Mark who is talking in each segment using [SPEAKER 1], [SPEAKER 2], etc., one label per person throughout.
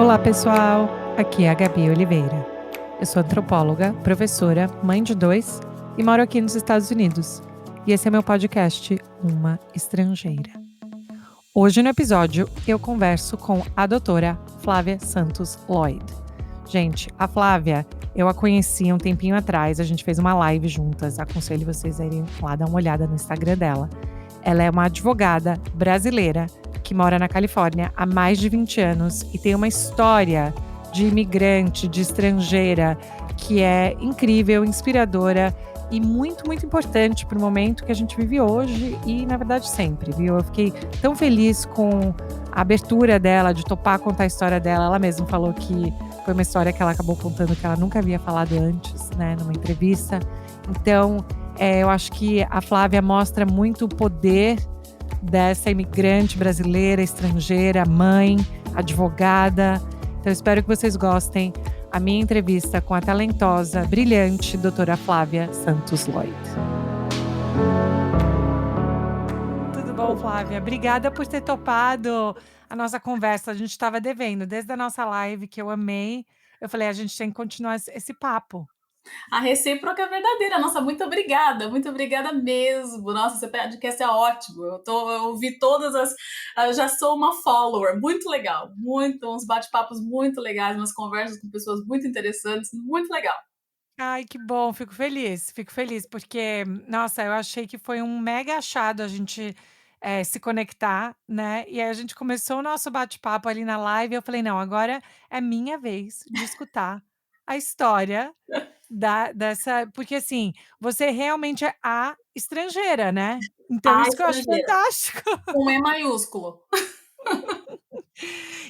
[SPEAKER 1] Olá, pessoal! Aqui é a Gabi Oliveira. Eu sou antropóloga, professora, mãe de 2 e moro aqui nos Estados Unidos. E esse é meu podcast, Uma Estrangeira. Hoje no episódio eu converso com a doutora Flávia Santos Lloyd. Gente, a Flávia, eu a conheci um tempinho atrás, a gente fez uma live juntas, aconselho vocês a irem lá dar uma olhada no Instagram dela. Ela é uma advogada brasileira que mora na Califórnia há mais de 20 anos e tem uma história de imigrante, de estrangeira, que é incrível, inspiradora e muito, muito importante para o momento que a gente vive hoje e, na verdade, sempre, viu? Eu fiquei tão feliz com a abertura dela, de topar contar a história dela. Ela mesma falou que foi uma história que ela acabou contando que ela nunca havia falado antes, né, numa entrevista. Então, eu acho que a Flávia mostra muito o poder dessa imigrante brasileira, estrangeira, mãe, advogada. Então, espero que vocês gostem a minha entrevista com a talentosa, brilhante doutora Flávia Santos Lloyd. Tudo bom, Flávia? Obrigada por ter topado a nossa conversa. A gente estava devendo, desde a nossa live, que eu amei. Eu falei, a gente tem que continuar esse papo.
[SPEAKER 2] A recíproca é verdadeira. Nossa, muito obrigada mesmo. Nossa, esse podcast é ótimo. Eu ouvi todas as. Eu já sou uma follower, muito legal. Uns bate-papos muito legais, umas conversas com pessoas muito interessantes, muito legal.
[SPEAKER 1] Ai, que bom, fico feliz, porque, nossa, eu achei que foi um mega achado a gente, se conectar, né, e aí a gente começou o nosso bate-papo ali na live, eu falei: "Não, agora é minha vez de escutar a história dessa", porque, assim, você realmente é a estrangeira, né, então
[SPEAKER 2] A
[SPEAKER 1] isso que eu acho
[SPEAKER 2] estrangeira,
[SPEAKER 1] fantástico.
[SPEAKER 2] com E maiúsculo.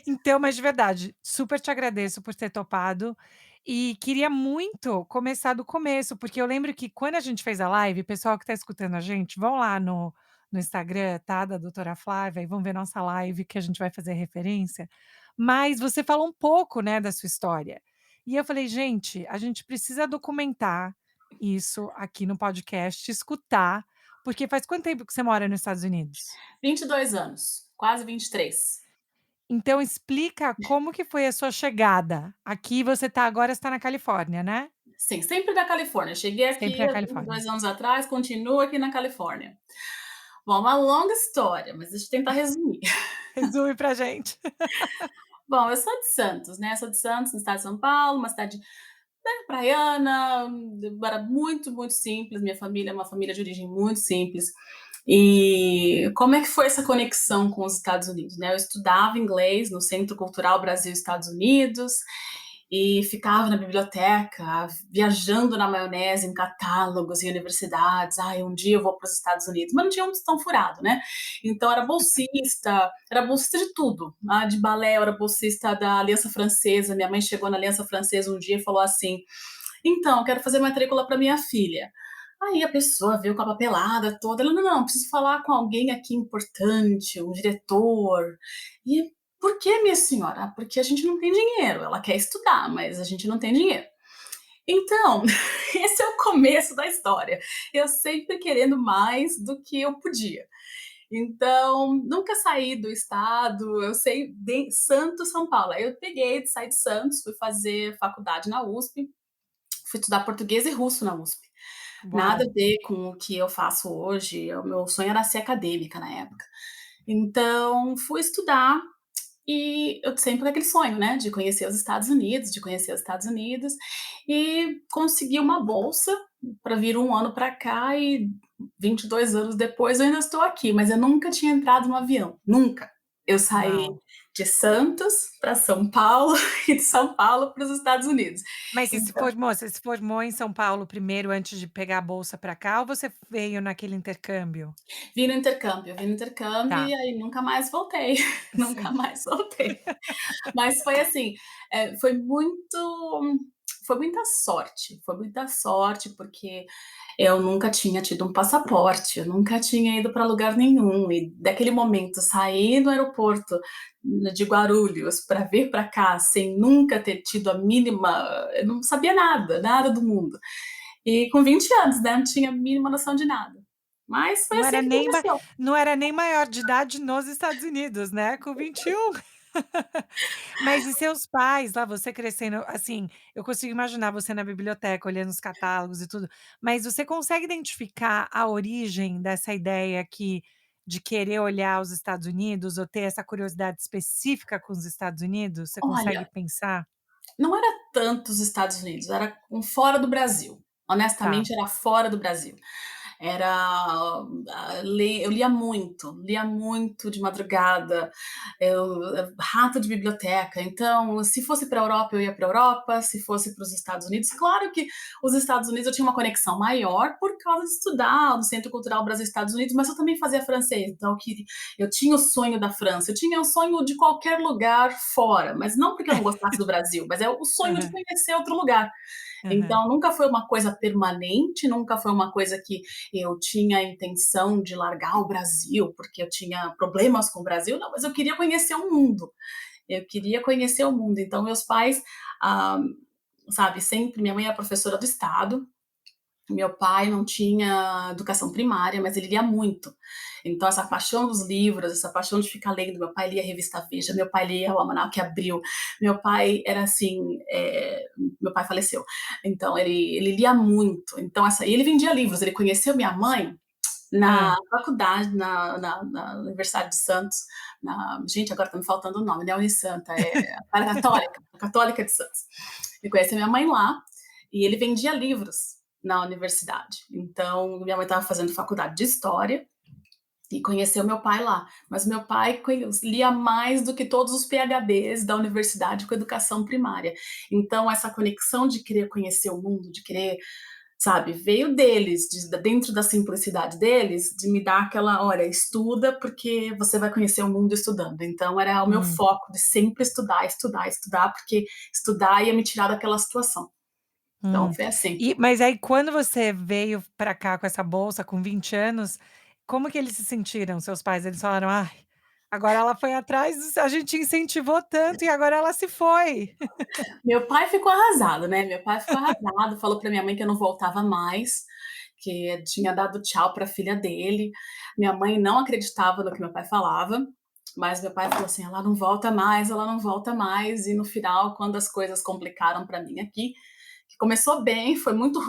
[SPEAKER 1] Então, mas de verdade, super te agradeço por ter topado e queria muito começar do começo, porque eu lembro que quando a gente fez a live, pessoal que está escutando a gente, vão lá no Instagram, tá, da doutora Flávia, e vão ver nossa live que a gente vai fazer referência, mas você falou um pouco, né, da sua história. E eu falei: "Gente, a gente precisa documentar isso aqui no podcast, escutar", porque faz quanto tempo que você mora nos Estados Unidos?
[SPEAKER 2] 22 anos, quase 23.
[SPEAKER 1] Então explica como que foi a sua chegada. Aqui você tá agora está na Califórnia, né?
[SPEAKER 2] Sim, sempre da Califórnia. Cheguei
[SPEAKER 1] Sempre
[SPEAKER 2] aqui
[SPEAKER 1] na
[SPEAKER 2] há
[SPEAKER 1] Califórnia.
[SPEAKER 2] 22 anos atrás, continuo aqui na Califórnia. Bom, uma longa história, mas deixa eu tentar resumir.
[SPEAKER 1] Resume pra gente.
[SPEAKER 2] Bom, eu sou de Santos, né? Sou de Santos, no estado de São Paulo, uma cidade, né, praiana, era muito, muito simples. Minha família é uma família de origem muito simples. E como é que foi essa conexão com os Estados Unidos, né? Eu estudava inglês no Centro Cultural Brasil-Estados Unidos e ficava na biblioteca, viajando na maionese em catálogos e universidades. Ai, um dia eu vou para os Estados Unidos, mas não tinha um tão furado, né? Então era bolsista de tudo. De balé, eu era bolsista da Aliança Francesa. Minha mãe chegou na Aliança Francesa um dia e falou assim: então, quero fazer matrícula para minha filha. Aí a pessoa veio com a papelada toda. Ela, não, preciso falar com alguém aqui importante, um diretor. E por que, minha senhora? Porque a gente não tem dinheiro. Ela quer estudar, mas a gente não tem dinheiro. Então, esse é o começo da história. Eu sempre querendo mais do que eu podia. Então, nunca saí do estado, eu sei de Santos, São Paulo. Aí eu peguei, saí de Santos, fui fazer faculdade na USP, fui estudar português e russo na USP. Nada
[SPEAKER 1] Uau!
[SPEAKER 2] a ver com o que eu faço hoje, o meu sonho era ser acadêmica na época. Então, fui estudar e eu sempre com aquele sonho, né, de conhecer os Estados Unidos, e consegui uma bolsa para vir um ano para cá e 22 anos depois eu ainda estou aqui, mas eu nunca tinha entrado no avião, nunca. Eu saí
[SPEAKER 1] Uau!
[SPEAKER 2] de Santos para São Paulo e de São Paulo para os Estados Unidos.
[SPEAKER 1] Mas você se formou em São Paulo primeiro antes de pegar a bolsa pra cá ou você veio naquele intercâmbio?
[SPEAKER 2] Vim no intercâmbio
[SPEAKER 1] Tá,
[SPEAKER 2] e aí nunca mais voltei, nunca
[SPEAKER 1] sim.
[SPEAKER 2] mais voltei. Mas foi assim, foi muita sorte, porque eu nunca tinha tido um passaporte, eu nunca tinha ido para lugar nenhum, e daquele momento sair do aeroporto de Guarulhos para vir para cá sem nunca ter tido a mínima, eu não sabia nada, nada do mundo. E com 20 anos, né, não tinha a mínima noção de nada. Mas foi
[SPEAKER 1] Não
[SPEAKER 2] assim
[SPEAKER 1] era
[SPEAKER 2] que
[SPEAKER 1] nem ma
[SPEAKER 2] aconteceu.
[SPEAKER 1] não era nem maior de idade nos Estados Unidos, né, com 21. Mas e seus pais lá, você crescendo, assim, eu consigo imaginar você na biblioteca olhando os catálogos e tudo, mas você consegue identificar a origem dessa ideia aqui de querer olhar os Estados Unidos ou ter essa curiosidade específica com os Estados Unidos? Você consegue
[SPEAKER 2] Olha,
[SPEAKER 1] pensar?
[SPEAKER 2] não era tanto os Estados Unidos, era fora do Brasil.
[SPEAKER 1] Tá.
[SPEAKER 2] Honestamente, era fora do Brasil. Era eu lia muito de madrugada, rato de biblioteca. Então, se fosse para a Europa, eu ia para a Europa, se fosse para os Estados Unidos, claro que os Estados Unidos eu tinha uma conexão maior por causa de estudar no Centro Cultural Brasil-Estados Unidos, mas eu também fazia francês, então eu tinha o sonho da França, eu tinha o sonho de qualquer lugar fora, mas não porque eu não gostasse do Brasil, mas é o sonho de
[SPEAKER 1] Aham,
[SPEAKER 2] conhecer outro lugar.
[SPEAKER 1] aham.
[SPEAKER 2] Então, nunca foi uma coisa permanente, nunca foi uma coisa que eu tinha a intenção de largar o Brasil, porque eu tinha problemas com o Brasil, não, mas eu queria conhecer o mundo. Eu queria conhecer o mundo. Então, meus pais, ah, sabe, sempre. Minha mãe é professora do Estado, meu pai não tinha educação primária, mas ele lia muito. Então, essa paixão dos livros, essa paixão de ficar lendo, meu pai lia a revista Veja, meu pai lia o Almanac Abril, meu pai era assim, meu pai faleceu, então ele lia muito. Então, e ele vendia livros, ele conheceu minha mãe na
[SPEAKER 1] Hã.
[SPEAKER 2] faculdade, na Universidade de Santos, gente, agora está me faltando o nome, não é Unisanta, é a Católica de Santos. Ele conheceu minha mãe lá e ele vendia livros na universidade. Então, minha mãe estava fazendo faculdade de História e conheceu meu pai lá. Mas meu pai lia mais do que todos os PhDs da universidade com educação primária. Então, essa conexão de querer conhecer o mundo, de querer, sabe, veio deles, dentro da simplicidade deles, de me dar aquela, olha, estuda porque você vai conhecer o mundo estudando. Então, era o meu
[SPEAKER 1] Hum.
[SPEAKER 2] foco de sempre estudar, estudar, estudar, porque estudar ia me tirar daquela situação. Então,
[SPEAKER 1] Hum.
[SPEAKER 2] foi assim.
[SPEAKER 1] Mas aí quando você veio pra cá com essa bolsa, com 20 anos, como que eles se sentiram, seus pais? Eles falaram: "Ai, agora ela foi atrás, a gente incentivou tanto e agora ela se foi".
[SPEAKER 2] Meu pai ficou arrasado, né? Meu pai ficou arrasado, falou para minha mãe que eu não voltava mais, que tinha dado tchau para a filha dele. Minha mãe não acreditava no que meu pai falava, mas meu pai falou assim: ela não volta mais, ela não volta mais. E no final, quando as coisas complicaram para mim aqui, que começou bem, foi muito,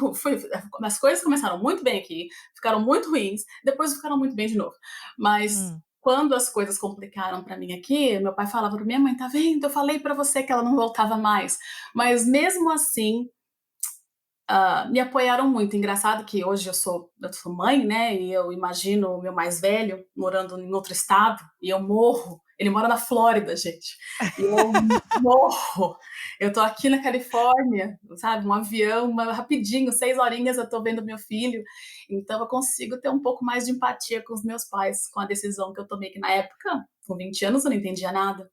[SPEAKER 2] as coisas começaram muito bem aqui, ficaram muito ruins, depois ficaram muito bem de novo. Mas
[SPEAKER 1] Hum.
[SPEAKER 2] quando as coisas complicaram para mim aqui, meu pai falava para minha mãe: tá vendo? Eu falei para você que ela não voltava mais. Mas mesmo assim, me apoiaram muito. Engraçado que hoje eu sou mãe, né? E eu imagino o meu mais velho morando em outro estado e eu morro. Ele mora na Flórida, gente. E eu morro. Eu tô aqui na Califórnia, sabe? Um avião, rapidinho, 6 horinhas eu tô vendo meu filho. Então eu consigo ter um pouco mais de empatia com os meus pais, com a decisão que eu tomei, que na época, com 20 anos, eu não entendia nada.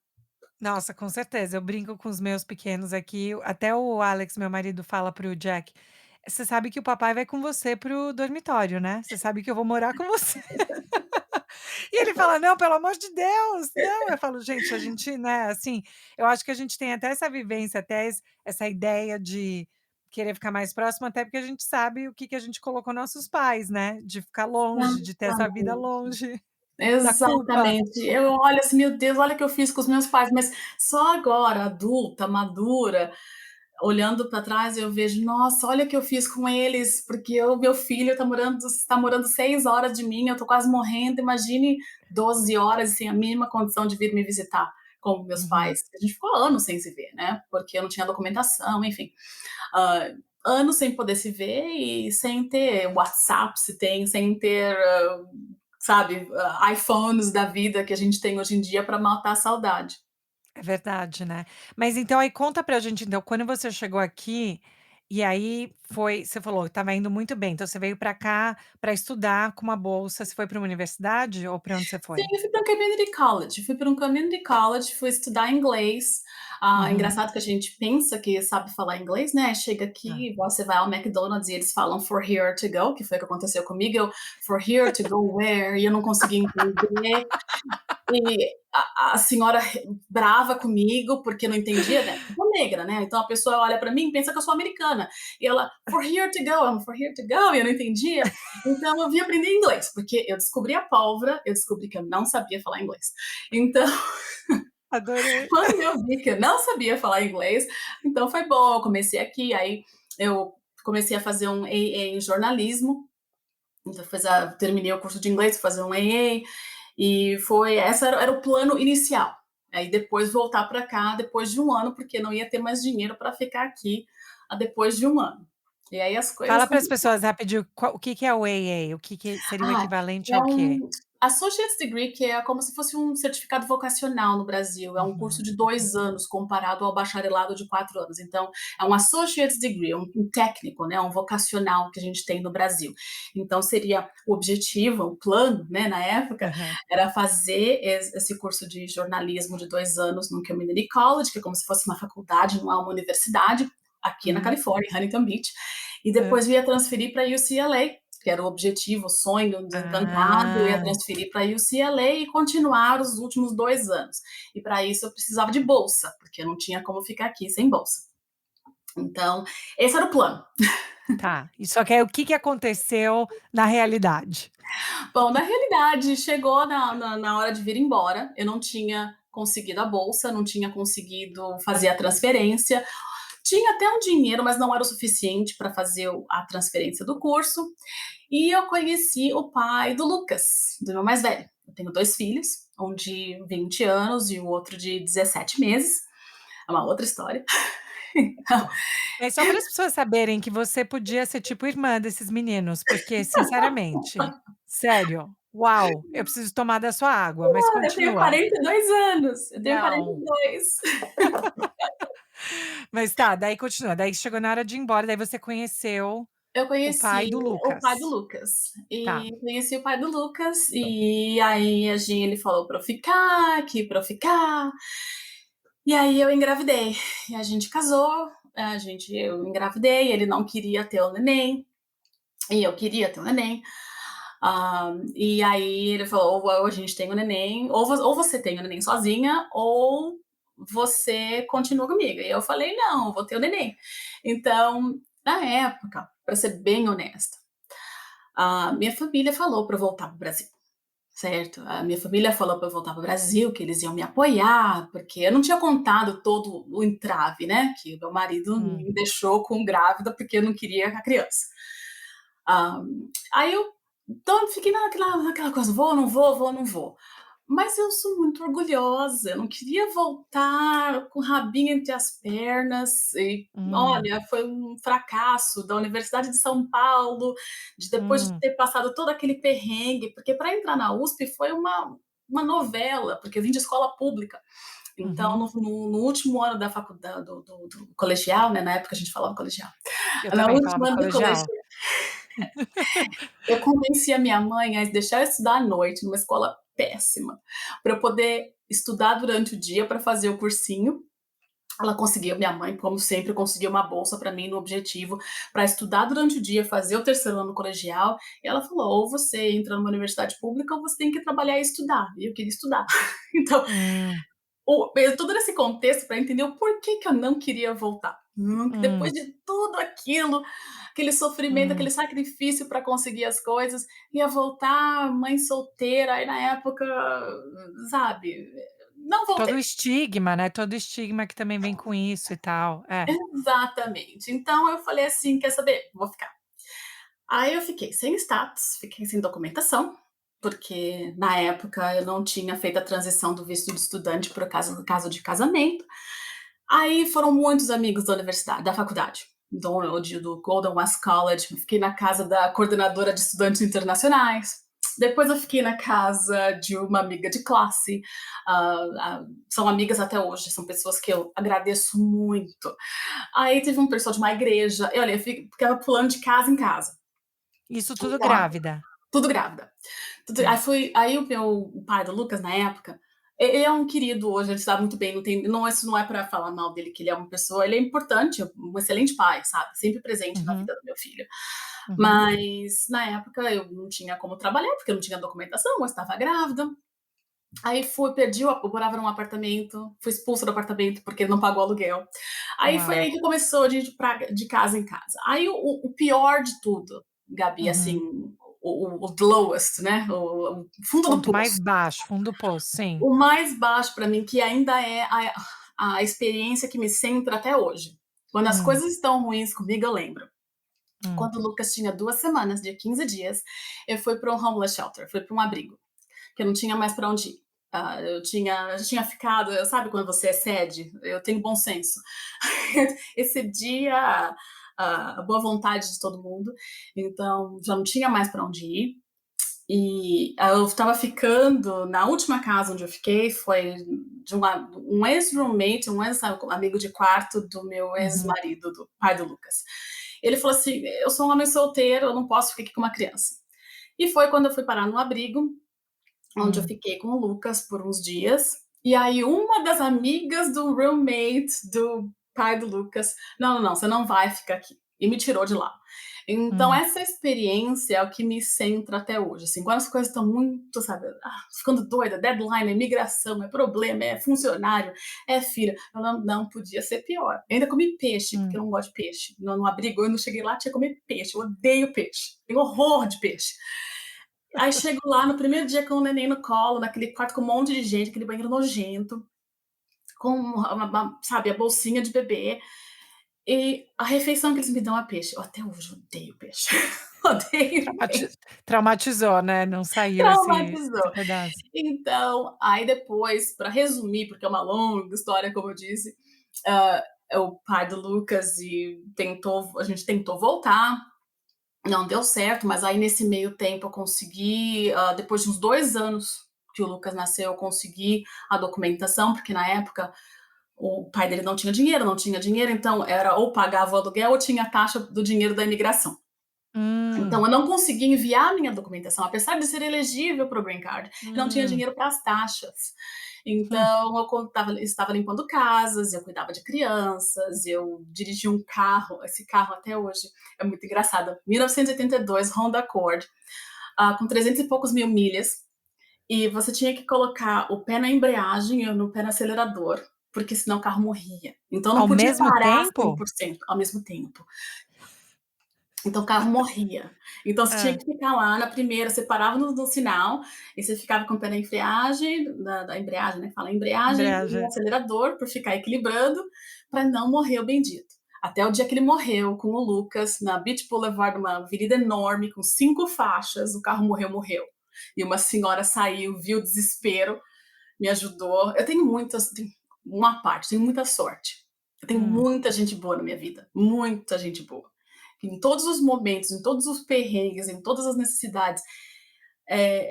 [SPEAKER 1] Nossa, com certeza, eu brinco com os meus pequenos aqui, até o Alex, meu marido, fala para o Jack: "Você sabe que o papai vai com você para o dormitório, né? Você sabe que eu vou morar com você". E ele fala: "Não, pelo amor de Deus, não". Eu falo: "Gente, a gente, né, assim, eu acho que a gente tem até essa vivência, até essa ideia de querer ficar mais próximo, até porque a gente sabe o que que a gente colocou nossos pais, né, de ficar longe, de ter essa vida
[SPEAKER 2] Exatamente.
[SPEAKER 1] longe da culpa".
[SPEAKER 2] Exatamente. Eu olho assim: "Meu Deus, olha o que eu fiz com os meus pais", mas só agora, adulta, madura, olhando para trás, eu vejo: "Nossa, olha o que eu fiz com eles, porque o meu filho está morando 6 horas de mim, eu tô quase morrendo, imagine 12 horas sem a mínima condição de vir me visitar", como meus
[SPEAKER 1] Uhum.
[SPEAKER 2] pais. A gente ficou anos sem se ver, né, porque eu não tinha documentação, enfim. Hã, anos sem poder se ver e sem ter WhatsApp, se tem, sem ter, sabe, iPhones da vida que a gente tem hoje em dia para matar a saudade.
[SPEAKER 1] É verdade, né. Mas então aí conta pra gente então, quando você chegou aqui, e aí você falou que estava indo muito bem, então você veio pra cá pra estudar com uma bolsa, você foi pra uma universidade ou pra onde você
[SPEAKER 2] Sim,
[SPEAKER 1] foi?
[SPEAKER 2] eu fui para um community college, fui estudar inglês.
[SPEAKER 1] Uhum.
[SPEAKER 2] Engraçado que a gente pensa que sabe falar inglês, né, chega
[SPEAKER 1] Tá.
[SPEAKER 2] aqui, você vai ao McDonald's e eles falam "for here to go", que foi o que aconteceu comigo, eu "for here to go where?" E eu não conseguia entender. E a senhora brava comigo, porque não entendia, né, eu sou negra, né, então a pessoa olha para mim e pensa que eu sou americana, e ela: "For here to go", I'm "For here to go", e eu não entendia. Então eu vim aprender inglês, porque eu descobri a pólvora, eu descobri que eu não sabia falar inglês. Então
[SPEAKER 1] Adorei.
[SPEAKER 2] Quando eu vi que eu não sabia falar inglês, então foi bom, eu comecei aqui, aí eu comecei a fazer um AA em jornalismo, então terminei o curso de inglês, fui fazer um AA, e essa era o plano inicial. Aí depois voltar para cá depois de um ano, porque não ia ter mais dinheiro para ficar aqui depois de um ano. E aí as coisas
[SPEAKER 1] Fala para as pessoas rapidinho, o que que é o AA? O que que seria o
[SPEAKER 2] ah,
[SPEAKER 1] equivalente
[SPEAKER 2] é
[SPEAKER 1] ao quê?
[SPEAKER 2] um Associate's Degree, que é como se fosse um certificado vocacional no Brasil. É um curso
[SPEAKER 1] Uhum,
[SPEAKER 2] de
[SPEAKER 1] uhum.
[SPEAKER 2] 2 anos comparado ao bacharelado de 4 anos. Então, é um Associate's Degree, um técnico, né, um vocacional que a gente tem no Brasil. Então, seria o objetivo, o plano, né, na época,
[SPEAKER 1] Aham.
[SPEAKER 2] era fazer esse curso de jornalismo de 2 anos no Community College, que é como se fosse uma faculdade, não é uma universidade, aqui na
[SPEAKER 1] Uhum.
[SPEAKER 2] Califórnia, em Huntington Beach, e
[SPEAKER 1] Hã.
[SPEAKER 2] depois ia transferir para UCLA, que era o objetivo, o sonho desencantado, eu ia
[SPEAKER 1] Ah,
[SPEAKER 2] transferir para UCLA e continuar os últimos 2 anos. E para isso eu precisava de bolsa, porque eu não tinha como ficar aqui sem bolsa. Então, esse era o plano.
[SPEAKER 1] tá. E só que aí o que que aconteceu na realidade?
[SPEAKER 2] Bom, na realidade, chegou na hora de vir embora, eu não tinha conseguido a bolsa, não tinha conseguido fazer a transferência. Tinha até um dinheiro, mas não era o suficiente para fazer a transferência do curso. E eu conheci o pai do Lucas, do meu mais velho. Eu tenho 2 filhos, um de 20 anos e o outro de 17 meses. É uma outra história. Então,
[SPEAKER 1] É só para as pessoas saberem que você podia ser tipo irmã desses meninos, porque sinceramente, sério, uau, eu preciso tomar da sua água, mas
[SPEAKER 2] eu tenho
[SPEAKER 1] continua.
[SPEAKER 2] 42 anos. Eu tenho
[SPEAKER 1] Não,
[SPEAKER 2] 42.
[SPEAKER 1] mas tá, daí continua, daí chegou na hora de ir embora, daí você conheceu
[SPEAKER 2] Eu
[SPEAKER 1] o pai
[SPEAKER 2] conheci
[SPEAKER 1] do
[SPEAKER 2] o pai do
[SPEAKER 1] Lucas.
[SPEAKER 2] Lucas.
[SPEAKER 1] Tá.
[SPEAKER 2] E conheci o pai do Lucas, e aí ele falou para eu ficar, que para eu ficar. E aí eu engravidei. E a gente casou, eu engravidei, ele não queria ter o neném, e eu queria ter o neném. E aí ele falou: ou a gente tem o neném, ou você tem o neném sozinha, ou você continua comigo. E eu falei: não, eu vou ter o neném. Então, na época, para ser bem honesta, a minha família falou para eu voltar para o Brasil. Certo, a minha família falou para eu voltar para o Brasil, que eles iam me apoiar, porque eu não tinha contado todo o entrave, né, que o meu marido
[SPEAKER 1] Hum,
[SPEAKER 2] me deixou com grávida, porque eu não queria a criança. Ah, aí eu então eu fiquei naquela coisa: vou, não vou, vou, não vou. Mas eu sou muito orgulhosa, eu não queria voltar com o rabinho entre as pernas e,
[SPEAKER 1] hum,
[SPEAKER 2] olha, foi um fracasso da Universidade de São Paulo, depois de
[SPEAKER 1] hum,
[SPEAKER 2] ter passado todo aquele perrengue, porque para entrar na USP foi uma novela, porque eu vim de escola pública. Então,
[SPEAKER 1] uhum.
[SPEAKER 2] no último ano da faculdade, do colegial, né, na época a gente falava colegial,
[SPEAKER 1] Eu
[SPEAKER 2] no
[SPEAKER 1] também
[SPEAKER 2] último
[SPEAKER 1] falava
[SPEAKER 2] ano do
[SPEAKER 1] colegial.
[SPEAKER 2] colegial, eu convenci a minha mãe a deixar eu estudar à noite numa escola péssima, para eu poder estudar durante o dia para fazer o cursinho. Ela conseguiu, minha mãe, como sempre, conseguiu uma bolsa para mim no objetivo para estudar durante o dia, fazer o terceiro ano colegial. E ela falou: ou você entra numa universidade pública ou você tem que trabalhar e estudar. E eu queria estudar. Então,
[SPEAKER 1] Hum,
[SPEAKER 2] todo esse contexto para entender o porquê que eu não queria voltar. Depois
[SPEAKER 1] hum,
[SPEAKER 2] de tudo aquilo, aquele sofrimento,
[SPEAKER 1] hum.
[SPEAKER 2] aquele sacrifício para conseguir as coisas, ia voltar mãe solteira, aí na época, sabe, não
[SPEAKER 1] Todo
[SPEAKER 2] voltei.
[SPEAKER 1] o estigma, né, todo o estigma que também vem com isso e tal. É.
[SPEAKER 2] Exatamente. Então eu falei assim: quer saber? Vou ficar. Aí eu fiquei sem status, fiquei sem documentação, porque na época eu não tinha feito a transição do visto de estudante para o caso de casamento. Aí foram muitos amigos da universidade, da faculdade, do Golden West College. Fiquei na casa da coordenadora de estudantes internacionais. Depois eu fiquei na casa de uma amiga de classe. São amigas até hoje, são pessoas que eu agradeço muito. Aí teve um pessoal de uma igreja. E olha, eu ficava pulando de casa em casa.
[SPEAKER 1] Isso tudo
[SPEAKER 2] Então,
[SPEAKER 1] grávida?
[SPEAKER 2] tudo grávida.
[SPEAKER 1] Hum,
[SPEAKER 2] Aí o pai do Lucas, na época, ele é um querido hoje, ele está muito bem, isso não é para falar mal dele, que ele é uma pessoa, ele é importante, um excelente pai, sabe? Sempre presente na
[SPEAKER 1] uhum,
[SPEAKER 2] vida do meu filho.
[SPEAKER 1] uhum.
[SPEAKER 2] Mas na época eu não tinha como trabalhar, porque eu não tinha documentação, eu estava grávida. Aí eu morava num apartamento, fui expulsa do apartamento porque ele não pagou aluguel. Aí foi
[SPEAKER 1] Uau.
[SPEAKER 2] aí que começou de casa em casa. Aí o pior de tudo, Gabi, assim,
[SPEAKER 1] Uhum.
[SPEAKER 2] o lowest, né, o fundo do
[SPEAKER 1] Ponto mais
[SPEAKER 2] poço.
[SPEAKER 1] baixo, fundo do poço, sim.
[SPEAKER 2] O mais baixo para mim, que ainda é a experiência que me centra até hoje. Quando as
[SPEAKER 1] Hum,
[SPEAKER 2] coisas estão ruins comigo, eu lembro.
[SPEAKER 1] hum,
[SPEAKER 2] Quando o Lucas tinha 2 semanas, de 15 dias, eu fui para um homeless shelter, fui para um abrigo, que eu não tinha mais para onde ir. Eu já tinha ficado, sabe quando você excede? Eu tenho bom senso. Excedi a boa vontade de todo mundo, então já não tinha mais para onde ir. E eu estava ficando, na última casa onde eu fiquei, foi de um ex-roommate, um ex-amigo de quarto do meu
[SPEAKER 1] uhum,
[SPEAKER 2] ex-marido, do pai do Lucas. Ele falou assim: eu sou um homem solteiro, eu não posso ficar aqui com uma criança. E foi quando eu fui parar no abrigo, onde eu
[SPEAKER 1] hum,
[SPEAKER 2] fiquei com o Lucas por uns dias. E aí, uma das amigas do roommate do pai do Lucas, não, não, não, você não vai ficar aqui. E me tirou de lá. Então,
[SPEAKER 1] hum,
[SPEAKER 2] essa experiência é o que me centra até hoje. Assim, quando as coisas estão muito, sabe, ficando doida, deadline, é migração, é problema, é funcionário, é filha. Eu não podia ser pior. Eu ainda comi peixe, porque
[SPEAKER 1] hum.
[SPEAKER 2] eu não gosto de peixe. No abrigo, eu não cheguei lá, tinha que comer peixe. Eu odeio peixe. Tenho horror de peixe. Aí chego lá no primeiro dia com o neném no colo, naquele quarto com um monte de gente, aquele banheiro nojento, com sabe, a bolsinha de bebê. E a refeição que eles me dão é peixe. Eu até hoje odeio peixe. Odeio
[SPEAKER 1] Traumati
[SPEAKER 2] peixe.
[SPEAKER 1] traumatizou, né, não saiu esse
[SPEAKER 2] Traumatizou.
[SPEAKER 1] pedaço.
[SPEAKER 2] Então, aí depois, para resumir, porque é uma longa história, como eu disse, ah, o pai do Lucas a gente tentou voltar, não deu certo, mas aí nesse meio tempo eu consegui, depois de uns 2 anos que o Lucas nasceu, eu consegui a documentação, porque na época o pai dele não tinha dinheiro, não tinha dinheiro, então era ou pagava o aluguel ou tinha a taxa do dinheiro da imigração. Então
[SPEAKER 1] Hum,
[SPEAKER 2] eu não consegui enviar a minha documentação, apesar de ser elegível para o Green Card, eu não tinha
[SPEAKER 1] hum,
[SPEAKER 2] dinheiro para as taxas.
[SPEAKER 1] hum.
[SPEAKER 2] Então estava limpando casas, eu cuidava de crianças, eu dirigi um carro, esse carro até hoje é muito engraçado, 1982 Honda Accord, com 300 e poucos mil milhas, e você tinha que colocar o pé na embreagem e no pé no acelerador, porque senão o carro morria. Então não
[SPEAKER 1] Ao
[SPEAKER 2] podia
[SPEAKER 1] mesmo
[SPEAKER 2] parar
[SPEAKER 1] tempo?
[SPEAKER 2] 100% ao mesmo tempo. Então o carro morria. Então você tinha
[SPEAKER 1] Hã,
[SPEAKER 2] que ficar lá na primeira, você parava no sinal, e você ficava com o pé na embreagem, da embreagem, né? Fala embreagem e no
[SPEAKER 1] embreagem.
[SPEAKER 2] acelerador, para ficar equilibrando, para não morrer o bendito. Até o dia que ele morreu com o Lucas, na Beach Boulevard, uma avenida enorme, com 5 faixas, o carro morreu. E uma senhora saiu, viu o desespero, me ajudou. Eu tenho muitas, tenho muita sorte. Eu tenho
[SPEAKER 1] Hum,
[SPEAKER 2] muita gente boa na minha vida, muita gente boa. Em todos os momentos, em todos os perrengues, em todas as necessidades,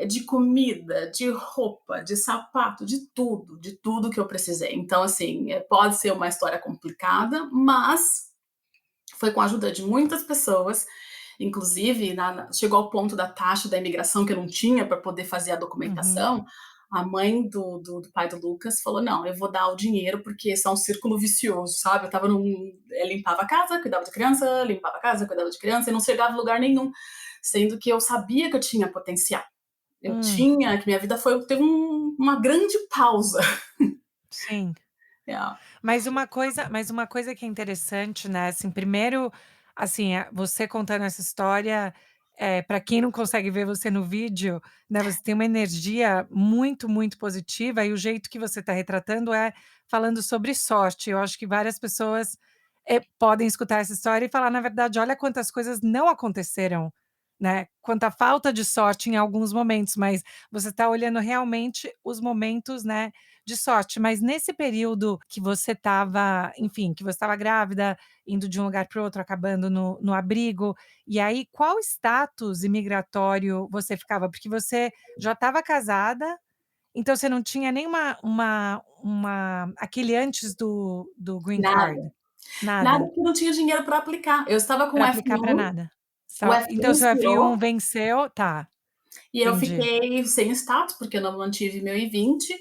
[SPEAKER 2] de comida, de roupa, de sapato, de tudo que eu precisei. Então, assim, pode ser uma história complicada, mas foi com a ajuda de muitas pessoas, inclusive chegou ao ponto da taxa da imigração que eu não tinha para poder fazer a
[SPEAKER 1] uhum,
[SPEAKER 2] documentação. A mãe do pai do Lucas falou: não, eu vou dar o dinheiro porque isso é um círculo vicioso, sabe? Eu limpava a casa, cuidava de criança, limpava a casa, cuidava de criança, e não chegava em lugar nenhum, sendo que eu sabia que eu tinha potencial.
[SPEAKER 1] hum,
[SPEAKER 2] Que minha vida teve uma grande pausa.
[SPEAKER 1] sim.
[SPEAKER 2] É.
[SPEAKER 1] Mas uma coisa que é interessante, né, assim, primeiro, assim, você contando essa história, pra quem não consegue ver você no vídeo, né, você tem uma energia muito, muito positiva e o jeito que você está retratando é falando sobre sorte. Eu acho que várias pessoas, podem escutar essa história e falar: "Na verdade, olha quantas coisas não aconteceram, né, quanta falta de sorte em alguns momentos", mas você está olhando realmente os momentos, né, de sorte, mas nesse período que você estava, enfim, que você estava grávida, indo de um lugar para o outro, acabando no abrigo, e aí qual status imigratório você ficava? Porque você já estava casada, então você não tinha nem uma aquele antes do green
[SPEAKER 2] Nada,
[SPEAKER 1] card?
[SPEAKER 2] nada,
[SPEAKER 1] Nada?
[SPEAKER 2] porque eu não tinha dinheiro para aplicar. Eu estava com
[SPEAKER 1] Para
[SPEAKER 2] o
[SPEAKER 1] aplicar para
[SPEAKER 2] F1,
[SPEAKER 1] nada?
[SPEAKER 2] o
[SPEAKER 1] Então
[SPEAKER 2] F1
[SPEAKER 1] seu F1
[SPEAKER 2] expirou.
[SPEAKER 1] venceu, tá,
[SPEAKER 2] E eu
[SPEAKER 1] entendi.
[SPEAKER 2] fiquei sem status, porque eu não mantive meu I-20,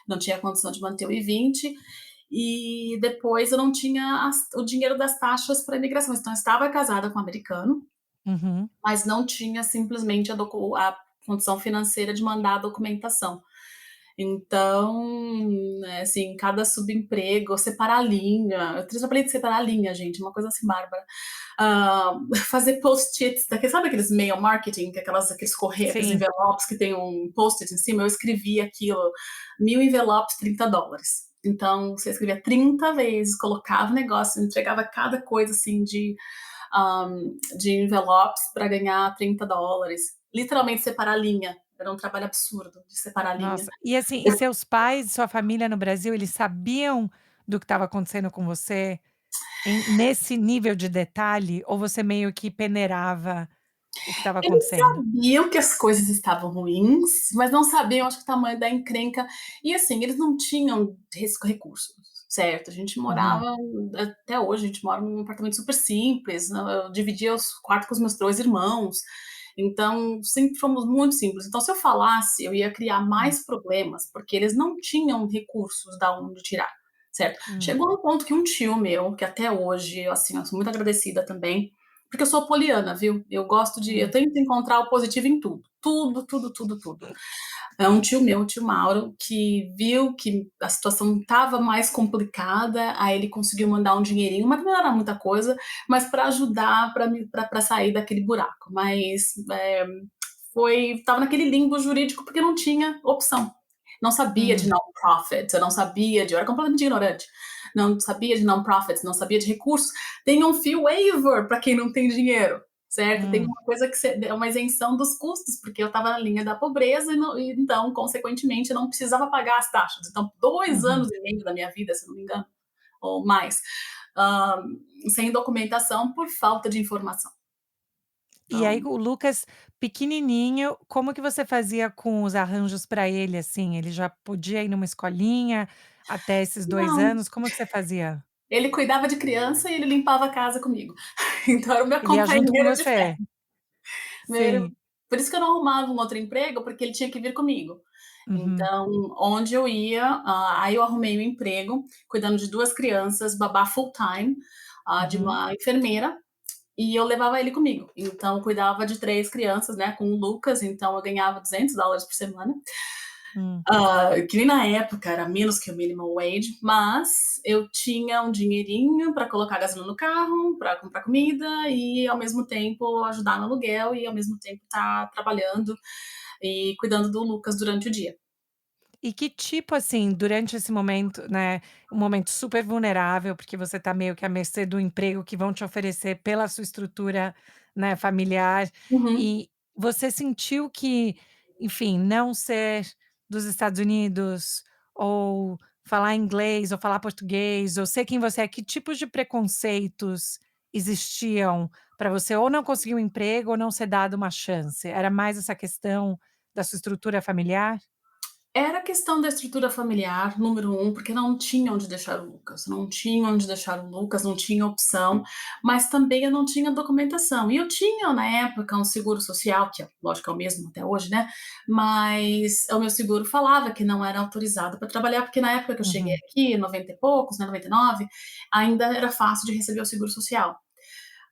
[SPEAKER 2] não tinha condição de manter o I-20, e depois eu não tinha o dinheiro das taxas para imigração. Então, eu estava casada com um americano,
[SPEAKER 1] Uhum,
[SPEAKER 2] mas não tinha simplesmente a condição financeira de mandar a documentação. Então, assim, cada subemprego, separar a linha, eu trabalhei de separar a linha, gente, uma coisa assim bárbara. Ah, fazer post-its, sabe aqueles mail marketing, que aqueles correios, aqueles
[SPEAKER 1] Sim.
[SPEAKER 2] envelopes que tem um post-it em cima? Eu escrevi aquilo, 1.000 envelopes, $30. Então, você escrevia 30 vezes, colocava o negócio, entregava cada coisa assim de envelopes para ganhar $30. Literalmente separar a linha. Era um trabalho absurdo de separar a linha.
[SPEAKER 1] Nossa, e assim, e seus pais, sua família no Brasil, eles sabiam do que estava acontecendo com você nesse nível de detalhe ou você meio que peneirava o que estava
[SPEAKER 2] Eles
[SPEAKER 1] acontecendo?
[SPEAKER 2] sabiam que as coisas estavam ruins, mas não sabiam, acho que o tamanho da encrenca. E assim, eles não tinham recursos, certo? A gente
[SPEAKER 1] Uhum,
[SPEAKER 2] morava, até hoje, a gente mora num apartamento super simples. Eu dividia os quartos com os meus 2 irmãos. Então, sempre fomos muito simples. Então, se eu falasse, eu ia criar
[SPEAKER 1] hum,
[SPEAKER 2] mais problemas, porque eles não tinham recursos da onde tirar, certo?
[SPEAKER 1] hum,
[SPEAKER 2] Chegou um ponto que um tio meu, que até hoje, assim, eu sou muito agradecida também, porque eu sou poliana, viu? Eu
[SPEAKER 1] hum,
[SPEAKER 2] tento encontrar o positivo em tudo. Tudo, tudo, tudo, tudo. É um tio meu, o tio Mauro, que viu que a situação estava mais complicada, aí ele conseguiu mandar um dinheirinho, mas não era muita coisa, mas para ajudar para sair daquele buraco. Mas estava naquele limbo jurídico porque não tinha opção. Não sabia de
[SPEAKER 1] hum,
[SPEAKER 2] non-profit, eu não sabia de. Eu era completamente ignorante. Não sabia de non-profits, não sabia de recursos. Tem um fee waiver para quem não tem dinheiro, certo? Tem
[SPEAKER 1] hum,
[SPEAKER 2] uma coisa que é uma isenção dos custos, porque eu estava na linha da pobreza e então, consequentemente, eu não precisava pagar as taxas. Então, 2 anos
[SPEAKER 1] uhum.
[SPEAKER 2] e meio da minha vida, se não me engano, ou mais, ah, sem documentação por falta de informação.
[SPEAKER 1] E aí
[SPEAKER 2] Então,
[SPEAKER 1] o Lucas pequenininho, como que você fazia com os arranjos para ele, assim? Ele já podia ir numa escolinha até esses 2
[SPEAKER 2] não.
[SPEAKER 1] anos, como que você fazia?
[SPEAKER 2] Ele cuidava de criança e ele limpava a casa comigo. Então era o meu
[SPEAKER 1] Ele ia junto com
[SPEAKER 2] companheiro de
[SPEAKER 1] você?
[SPEAKER 2] ferro.
[SPEAKER 1] Sim.
[SPEAKER 2] Por isso que eu não arrumava um outro emprego, porque ele tinha que vir comigo.
[SPEAKER 1] Uhum,
[SPEAKER 2] Então, onde eu ia, aí eu arrumei um emprego cuidando de 2 crianças, babá full time, de
[SPEAKER 1] uhum,
[SPEAKER 2] uma enfermeira, e eu levava ele comigo. Então, eu cuidava de 3 crianças, né, com o Lucas, então eu ganhava $200 por semana.
[SPEAKER 1] hum,
[SPEAKER 2] Que nem na época era menos que o minimum wage, mas eu tinha um dinheirinho para colocar gasolina no carro, para comprar comida e ao mesmo tempo ajudar no aluguel e ao mesmo tempo estar trabalhando e cuidando do Lucas durante o dia.
[SPEAKER 1] E que tipo, assim, durante esse momento, né, um momento super vulnerável, porque você tá meio que à mercê do emprego que vão te oferecer pela sua estrutura, né, familiar,
[SPEAKER 2] Uhum.
[SPEAKER 1] e você sentiu que, enfim, não ser dos Estados Unidos, ou falar inglês, ou falar português, ou ser quem você é, que tipos de preconceitos existiam para você ou não conseguir um emprego ou não ser dado uma chance? Era mais essa questão da sua estrutura familiar?
[SPEAKER 2] Era a questão da estrutura familiar, número um, porque não tinha onde deixar o Lucas, não tinha onde deixar o Lucas, não tinha opção, mas também eu não tinha documentação. E eu tinha, na época, um seguro social, que lógico é o mesmo até hoje, né? Mas o meu seguro falava que não era autorizado para trabalhar, porque na época que eu cheguei
[SPEAKER 1] Uhum,
[SPEAKER 2] aqui, 90 e poucos, né, 99, ainda era fácil de receber o seguro social.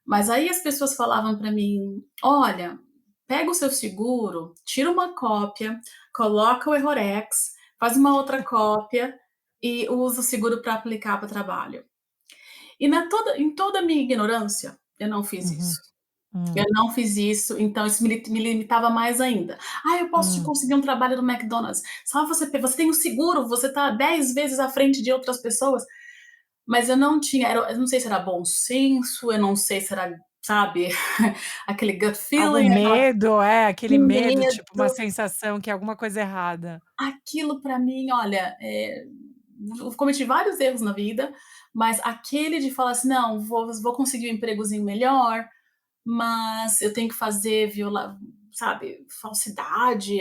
[SPEAKER 2] Mas aí as pessoas falavam para mim: olha, pega o seu seguro, tira uma cópia, coloca o Errorex, faz uma outra cópia e usa o seguro para aplicar para o trabalho. E em toda a minha ignorância, eu não fiz
[SPEAKER 1] uhum.
[SPEAKER 2] isso. Eu
[SPEAKER 1] Hum,
[SPEAKER 2] não fiz isso, então isso me limitava mais ainda. Ah, eu posso te
[SPEAKER 1] hum,
[SPEAKER 2] conseguir um trabalho no McDonald's. Só você tem um seguro, você está 10 vezes à frente de outras pessoas. Mas eu não tinha, eu não sei se era bom senso, eu não sei se era, sabe, aquele gut
[SPEAKER 1] algum
[SPEAKER 2] feeling, aquela
[SPEAKER 1] medo, aquele medo,
[SPEAKER 2] medo.
[SPEAKER 1] tipo, uma sensação que é alguma coisa errada.
[SPEAKER 2] Aquilo para mim, olha, eu cometi vários erros na vida, mas aquele de falar assim: "Não, vou conseguir um empregozinho melhor, mas eu tenho que fazer sabe, falsidade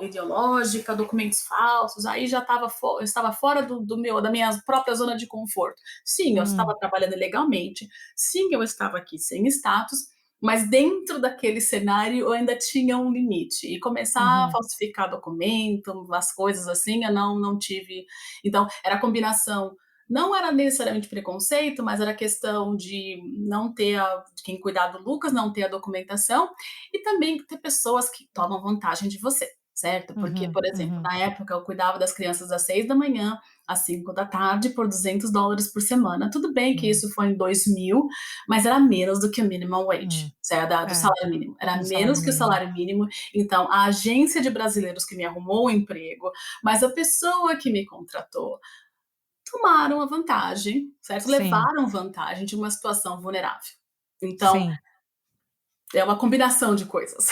[SPEAKER 2] ideológica, documentos falsos", aí já eu estava fora da minha própria zona de conforto. Sim, eu estava
[SPEAKER 1] Hum,
[SPEAKER 2] trabalhando ilegalmente, sim, eu estava aqui sem status, mas dentro daquele cenário eu ainda tinha um limite, e começar a
[SPEAKER 1] uhum,
[SPEAKER 2] falsificar documento, as coisas assim, eu não tive. Então, era a combinação, não era necessariamente preconceito, mas era questão de não ter de quem cuidar do Lucas, não ter a documentação e também ter pessoas que tomam vantagem de você. certo? Porque,
[SPEAKER 1] Uhum,
[SPEAKER 2] por exemplo,
[SPEAKER 1] uhum,
[SPEAKER 2] na época eu cuidava das crianças das 6 da manhã às 5 da tarde por $200 por semana. Tudo bem que
[SPEAKER 1] hum,
[SPEAKER 2] isso foi em 2000, mas era menos do que o minimum
[SPEAKER 1] hum.
[SPEAKER 2] wage, certo? Do
[SPEAKER 1] É,
[SPEAKER 2] salário mínimo. Era
[SPEAKER 1] do salário
[SPEAKER 2] menos que o
[SPEAKER 1] mínimo.
[SPEAKER 2] salário mínimo. Então, a agência de brasileiros que me arrumou o emprego, mas a pessoa que me contratou, tomaram a vantagem, certo?
[SPEAKER 1] Sim,
[SPEAKER 2] Levaram vantagem de uma situação vulnerável. Então,
[SPEAKER 1] sim.
[SPEAKER 2] é uma combinação de coisas.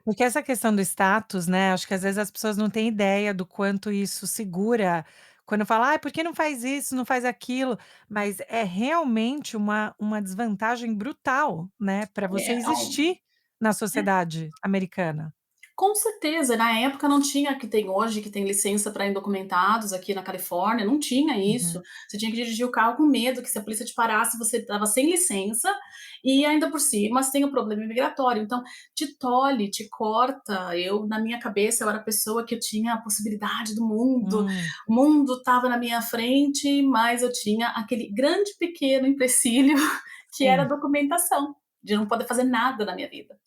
[SPEAKER 1] Porque essa questão do status, né, acho que às vezes as pessoas não têm ideia do quanto isso segura, quando fala: "Ai, por que não faz isso, não faz aquilo?", mas é realmente uma desvantagem brutal, né, para você
[SPEAKER 2] É,
[SPEAKER 1] existir na sociedade americana.
[SPEAKER 2] com certeza, na época não tinha que tem hoje, que tem licença para indocumentados aqui na Califórnia, não tinha isso.
[SPEAKER 1] Uhum.
[SPEAKER 2] Você tinha que dirigir o carro com medo que se a polícia te parasse, você estava sem licença e ainda por cima você tem o problema migratório. Então, te tolhe, te corta. Eu, na minha cabeça, eu era a pessoa que tinha a possibilidade do mundo,
[SPEAKER 1] Hum,
[SPEAKER 2] o mundo estava na minha frente, mas eu tinha aquele grande pequeno empecilho que era a
[SPEAKER 1] sim.
[SPEAKER 2] documentação, de não poder fazer nada na minha vida.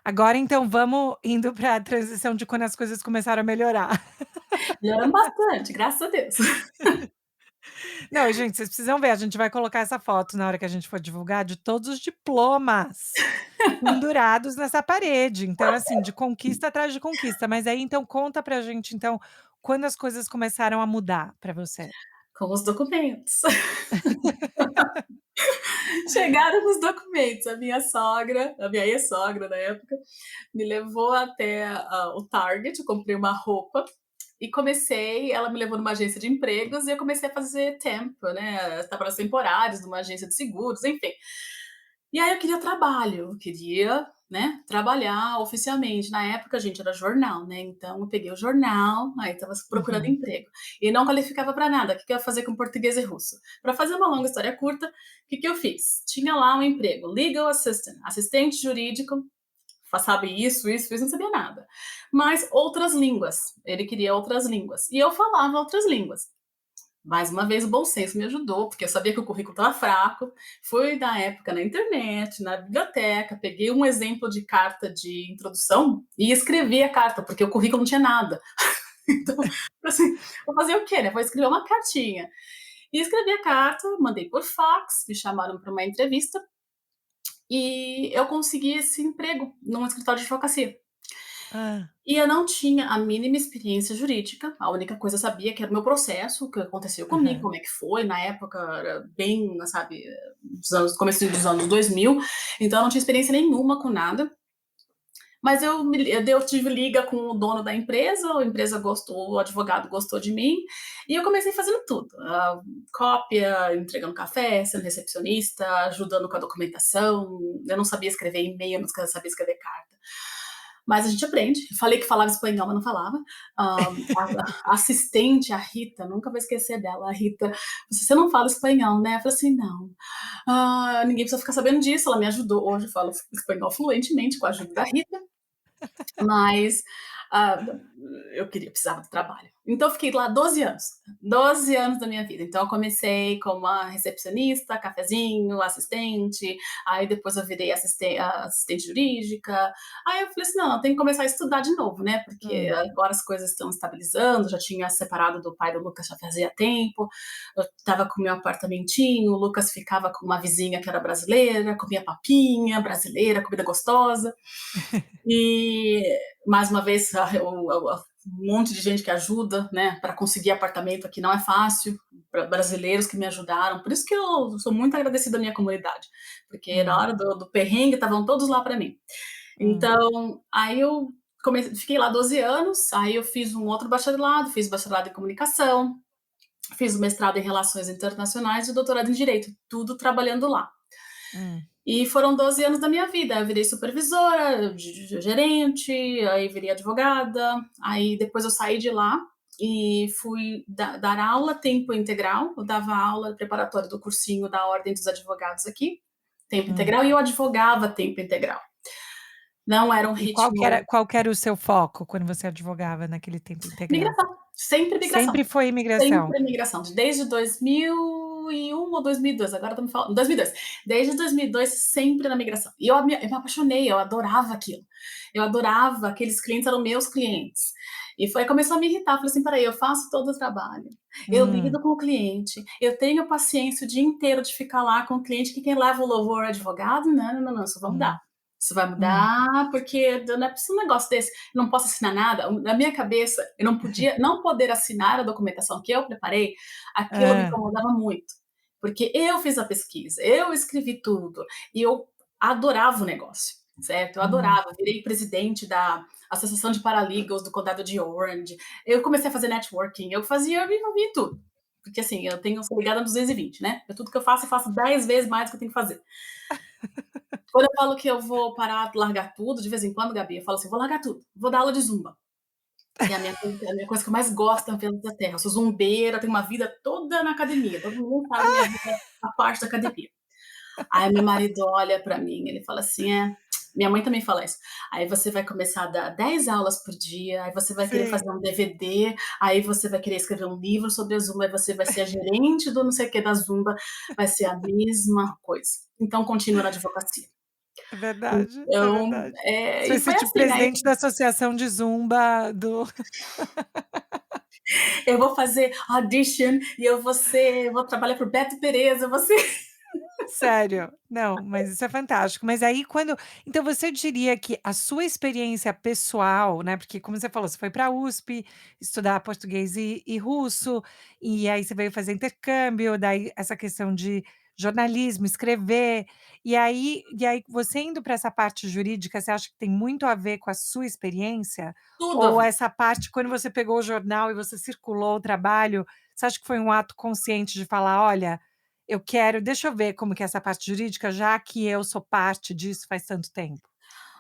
[SPEAKER 1] Agora então vamos indo para a transição de quando as coisas começaram a melhorar.
[SPEAKER 2] Melhorando bastante, graças a Deus.
[SPEAKER 1] Não, gente, vocês precisam ver, a gente vai colocar essa foto na hora que a gente for divulgar de todos os diplomas pendurados nessa parede, então assim, de conquista atrás de conquista, mas aí então conta pra gente então, quando as coisas começaram a mudar pra você?
[SPEAKER 2] Com os documentos. Chegaram os documentos. A minha sogra, a minha ex-sogra na época, me levou até o Target, eu comprei uma roupa e comecei. Ela me levou numa agência de empregos e eu comecei a fazer tempo, né? Trabalhos temporários numa agência de seguros, enfim. E aí eu queria trabalho, eu queria, né, trabalhar oficialmente. Na época, a gente, era jornal, né? Então eu peguei o jornal, aí estava procurando
[SPEAKER 1] Uhum,
[SPEAKER 2] emprego. E não qualificava para nada. O que eu ia fazer com português e russo? Para fazer uma longa história curta, o que, que eu fiz? Tinha lá um emprego, legal assistant, assistente jurídico, sabe isso, não sabia nada. Mas outras línguas, ele queria outras línguas. E eu falava outras línguas. Mais uma vez o bom senso me ajudou, porque eu sabia que o currículo estava fraco. Fui na época na internet, na biblioteca, peguei um exemplo de carta de introdução e escrevi a carta, porque o currículo não tinha nada. Então, assim, vou fazer o quê, né? Vou escrever uma cartinha. E escrevi a carta, mandei por fax, me chamaram para uma entrevista e eu consegui esse emprego num escritório de advocacia.
[SPEAKER 1] hã,
[SPEAKER 2] E eu não tinha a mínima experiência jurídica, a única coisa que eu sabia que era o meu processo, o que aconteceu comigo,
[SPEAKER 1] aham,
[SPEAKER 2] como é que foi, na época era bem, sabe, começo dos anos 2000, então eu não tinha experiência nenhuma com nada, mas eu tive liga com o dono da empresa, a empresa gostou, o advogado gostou de mim, e eu comecei fazendo tudo, cópia, entregando café, sendo recepcionista, ajudando com a documentação, eu não sabia escrever e-mail, eu não sabia escrever carta. Mas a gente aprende. Falei que falava espanhol, mas não falava. A assistente, a Rita, nunca vou esquecer dela. A Rita, você não fala espanhol, né? Eu falei assim, não. Ninguém precisa ficar sabendo disso. Ela me ajudou. Hoje eu falo espanhol fluentemente com a ajuda da Rita. Mas ah, eu precisava do trabalho. Então eu fiquei lá 12 anos. 12 anos da minha vida. Então eu comecei como uma recepcionista, cafezinho, assistente, aí depois eu virei assistente jurídica. Aí eu falei assim: não, eu tenho que começar a estudar de novo, né? Porque
[SPEAKER 1] hum,
[SPEAKER 2] agora as coisas estão estabilizando, já tinha separado do pai do Lucas já fazia tempo, eu estava com meu apartamentinho, o Lucas ficava com uma vizinha que era brasileira, comia papinha brasileira, comida gostosa. E, mais uma vez, um monte de gente que ajuda, né, para conseguir apartamento aqui não é fácil, para brasileiros que me ajudaram. Por isso que eu sou muito agradecida à minha comunidade, porque na
[SPEAKER 1] hum,
[SPEAKER 2] hora do perrengue estavam todos lá para mim.
[SPEAKER 1] hum,
[SPEAKER 2] Então, aí eu fiquei lá 12 anos, aí eu fiz um outro bacharelado, fiz bacharelado em comunicação, fiz o mestrado em relações internacionais e o doutorado em direito, tudo trabalhando lá.
[SPEAKER 1] hum,
[SPEAKER 2] E foram 12 anos da minha vida. Eu virei supervisora, gerente, aí virei advogada. Aí depois eu saí de lá e fui dar aula tempo integral. Eu dava aula preparatória do cursinho da Ordem dos Advogados aqui, tempo
[SPEAKER 1] hum.
[SPEAKER 2] integral, e eu advogava tempo integral. Não era um
[SPEAKER 1] E qual que
[SPEAKER 2] ritmo.
[SPEAKER 1] era qual que era o seu foco quando você advogava naquele tempo integral?
[SPEAKER 2] Migração, sempre migração.
[SPEAKER 1] Sempre foi imigração?
[SPEAKER 2] Sempre imigração, desde 2000. 2001 ou 2002, agora tô me falando, 2002. Desde 2002, sempre na migração. E eu me apaixonei, eu adorava aquilo. Eu adorava, aqueles clientes eram meus clientes. E foi, começou a me irritar, falei assim, peraí, eu faço todo o trabalho, eu
[SPEAKER 1] Hum,
[SPEAKER 2] lido com o cliente, eu tenho paciência o dia inteiro de ficar lá com o cliente, que quem leva o louvor é o advogado? Não, não, não, não, isso vai mudar.
[SPEAKER 1] hum,
[SPEAKER 2] Isso vai
[SPEAKER 1] hum.
[SPEAKER 2] mudar, porque não é possível um negócio desse, eu não posso assinar nada. Na minha cabeça, eu não podia, não poder assinar a documentação que eu preparei, aquilo me
[SPEAKER 1] Hã,
[SPEAKER 2] incomodava muito. Porque eu fiz a pesquisa, eu escrevi tudo, e eu adorava o negócio, certo? Eu
[SPEAKER 1] hum.
[SPEAKER 2] adorava, virei presidente da Associação de Paralegals do Condado de Orange, eu comecei a fazer networking, eu me envolvi em tudo. Porque assim, sou ligada no 220, né? Tudo que eu faço 10 vezes mais do que eu tenho que fazer. Quando eu falo que eu vou parar, largar tudo, de vez em quando, Gabi, eu falo assim: vou largar tudo, vou dar aula de zumba, que é a minha coisa que eu mais gosto na vida da Terra. Eu sou zumbeira, tenho uma vida toda na academia, todo mundo sabe minha vida, a parte da academia. Aí meu marido olha pra mim, ele fala assim: minha mãe também fala isso. Aí você vai começar a dar 10 aulas por dia, aí você vai querer
[SPEAKER 1] Sim,
[SPEAKER 2] fazer um DVD, aí você vai querer escrever um livro sobre a Zumba, aí você vai ser a gerente do não sei o que da Zumba, vai ser a mesma coisa. Então continua na advocacia.
[SPEAKER 1] é verdade, é
[SPEAKER 2] Então,
[SPEAKER 1] verdade. Você vai
[SPEAKER 2] e
[SPEAKER 1] ser
[SPEAKER 2] foi
[SPEAKER 1] tipo
[SPEAKER 2] assim, aí
[SPEAKER 1] presidente da associação de zumba do
[SPEAKER 2] eu vou fazer audition e vou trabalhar pro Beto Pereza, você
[SPEAKER 1] sério. Não, mas isso é fantástico. Mas aí quando então você diria que a sua experiência pessoal, né, porque como você falou, você foi pra USP estudar português e russo, e aí você veio fazer intercâmbio, daí essa questão de jornalismo, escrever, e aí você indo para essa parte jurídica, você acha que tem muito a ver com a sua experiência?
[SPEAKER 2] tudo a
[SPEAKER 1] Ou
[SPEAKER 2] ver.
[SPEAKER 1] essa parte quando você pegou o jornal e você circulou o trabalho, você acha que foi um ato consciente de falar: "Olha, eu quero deixa eu ver como que é essa parte jurídica, já que eu sou parte disso faz tanto tempo".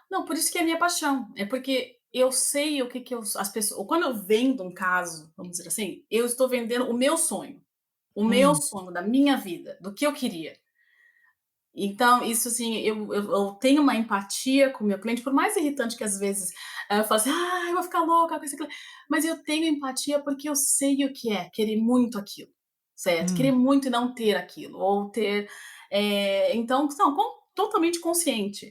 [SPEAKER 2] Não, por isso que é minha paixão, é porque eu sei o que que eu as pessoas quando eu vendo um caso, vamos dizer assim, eu estou vendendo o meu
[SPEAKER 1] Hum,
[SPEAKER 2] sonho da minha vida, do que eu queria. Então, isso assim, eu tenho uma empatia com o meu cliente, por mais irritante que às vezes eu falo assim, ah, eu vou ficar louca com esse cliente. Mas eu tenho empatia porque eu sei o que é querer muito aquilo, certo? Querer
[SPEAKER 1] hum,
[SPEAKER 2] muito e não ter aquilo, ou ter. Então, não, totalmente consciente.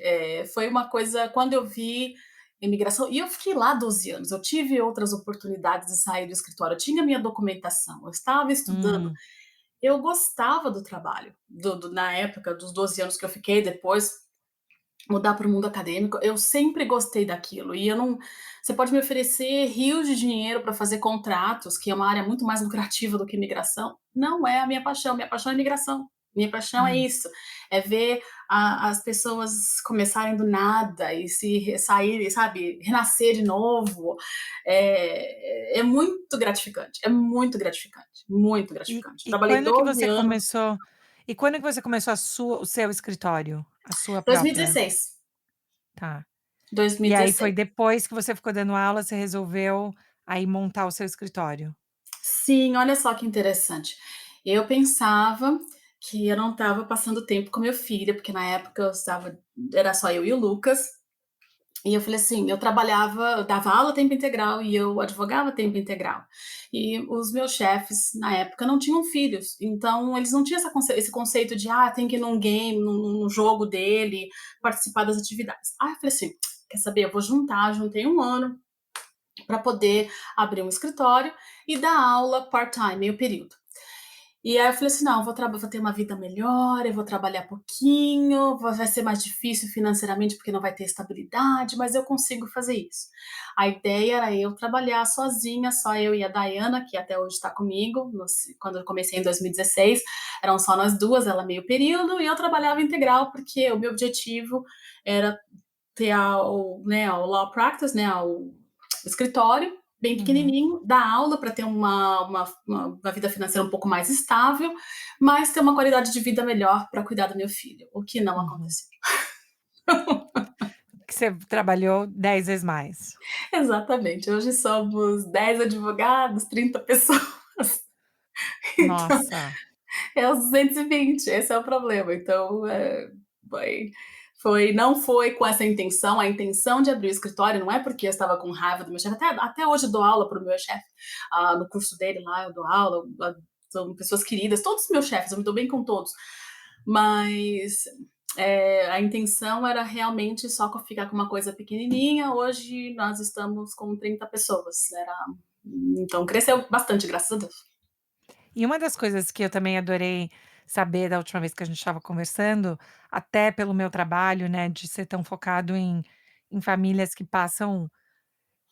[SPEAKER 2] Foi uma coisa, quando eu vi imigração, e eu fiquei lá 12 anos, eu tive outras oportunidades de sair do escritório, eu tinha minha documentação, eu estava estudando,
[SPEAKER 1] hum,
[SPEAKER 2] eu gostava do trabalho, na época dos 12 anos que eu fiquei, depois mudar para o mundo acadêmico, eu sempre gostei daquilo. E eu não. Você pode me oferecer rios de dinheiro para fazer contratos, que é uma área muito mais lucrativa do que migração. Não é a minha paixão é migração. Minha paixão é
[SPEAKER 1] hum.
[SPEAKER 2] isso, é ver as pessoas começarem do nada e se sair, sabe, renascer de novo. É muito gratificante, muito
[SPEAKER 1] E
[SPEAKER 2] gratificante.
[SPEAKER 1] e
[SPEAKER 2] Trabalhei
[SPEAKER 1] quando que
[SPEAKER 2] 12
[SPEAKER 1] você
[SPEAKER 2] anos,
[SPEAKER 1] começou e quando que você começou a sua o seu escritório? A sua própria
[SPEAKER 2] 2016,
[SPEAKER 1] tá. E aí foi
[SPEAKER 2] 2016.
[SPEAKER 1] depois que você ficou dando aula, você resolveu aí montar o seu escritório?
[SPEAKER 2] Sim, olha só que interessante. Eu pensava que eu não estava passando tempo com meu filho, porque na época era só eu e o Lucas, e eu falei assim, eu dava aula tempo integral e eu advogava tempo integral. E os meus chefes, na época, não tinham filhos, então eles não tinham esse conceito de, tem que ir num game, num jogo dele, participar das atividades. Aí eu falei assim, quer saber, eu vou juntei um ano para poder abrir um escritório e dar aula part-time, meio período. E aí eu falei assim: não, vou ter uma vida melhor, eu vou trabalhar pouquinho, vai ser mais difícil financeiramente porque não vai ter estabilidade, mas eu consigo fazer isso. A ideia era eu trabalhar sozinha, só eu e a Dayana, que até hoje está comigo, quando eu comecei em 2016, eram só nós duas, ela meio período, e eu trabalhava integral, porque o meu objetivo era ter o law practice, né, o escritório bem
[SPEAKER 1] Uhum,
[SPEAKER 2] pequenininho, dar aula para ter uma vida financeira um pouco mais estável, mas ter uma qualidade de vida melhor para cuidar do meu filho, o que não
[SPEAKER 1] uhum.
[SPEAKER 2] aconteceu.
[SPEAKER 1] Que você trabalhou 10 vezes mais.
[SPEAKER 2] Exatamente. Hoje somos 10 advogados, 30 pessoas. Então,
[SPEAKER 1] Nossa.
[SPEAKER 2] é os 220, esse é o problema. Então, foi, não foi com essa intenção, a intenção de abrir o escritório não é porque eu estava com raiva do meu chefe, até hoje eu dou aula para o meu chefe, no curso dele lá, eu dou aula há são pessoas queridas, todos os meus chefes, eu me dou bem com todos, mas a intenção era realmente só ficar com uma coisa pequenininha. Hoje nós estamos com 30 pessoas. Então cresceu bastante, graças a Deus.
[SPEAKER 1] E uma das coisas que eu também adorei saber da última vez que a gente estava conversando, até pelo meu trabalho, né, de ser tão focado em famílias que passam,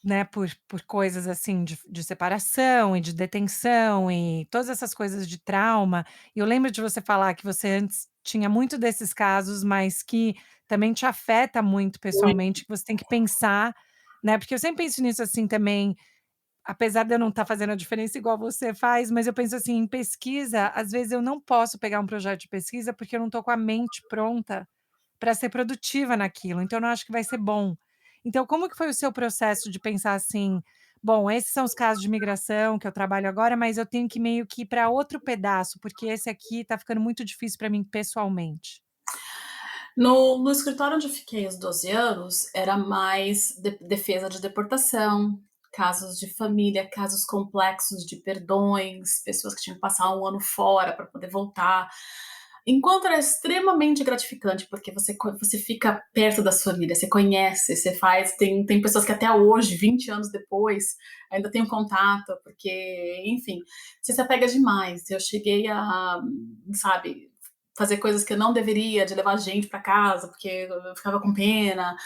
[SPEAKER 1] né, por coisas assim de separação e de detenção e todas essas coisas de trauma. E eu lembro de você falar que você antes tinha muito desses casos, mas que também te afeta muito
[SPEAKER 2] Muito.
[SPEAKER 1] pessoalmente, que você tem que pensar, né, porque eu sempre penso nisso assim também, apesar de eu não estar fazendo a diferença igual você faz, mas eu penso assim, em pesquisa, às vezes eu não posso pegar um projeto de pesquisa, porque eu não estou com a mente pronta para ser produtiva naquilo, então eu não acho que vai ser bom. Então como que foi o seu processo de pensar assim: "Bom, esses são os casos de imigração que eu trabalho agora, mas eu tenho que meio que ir para outro pedaço, porque esse aqui está ficando muito difícil para mim pessoalmente"?
[SPEAKER 2] No escritório onde eu fiquei os 12 anos, era mais defesa de deportação, casos de família, casos complexos de perdões, pessoas que tinham que passar um ano fora para poder voltar. Enquanto era extremamente gratificante, porque você fica perto da sua família, você conhece, você faz. Tem pessoas que até hoje, 20 anos depois, ainda tenho contato, porque, enfim, você se apega demais. Eu cheguei a, sabe, fazer coisas que eu não deveria, de levar gente para casa, porque eu ficava com pena.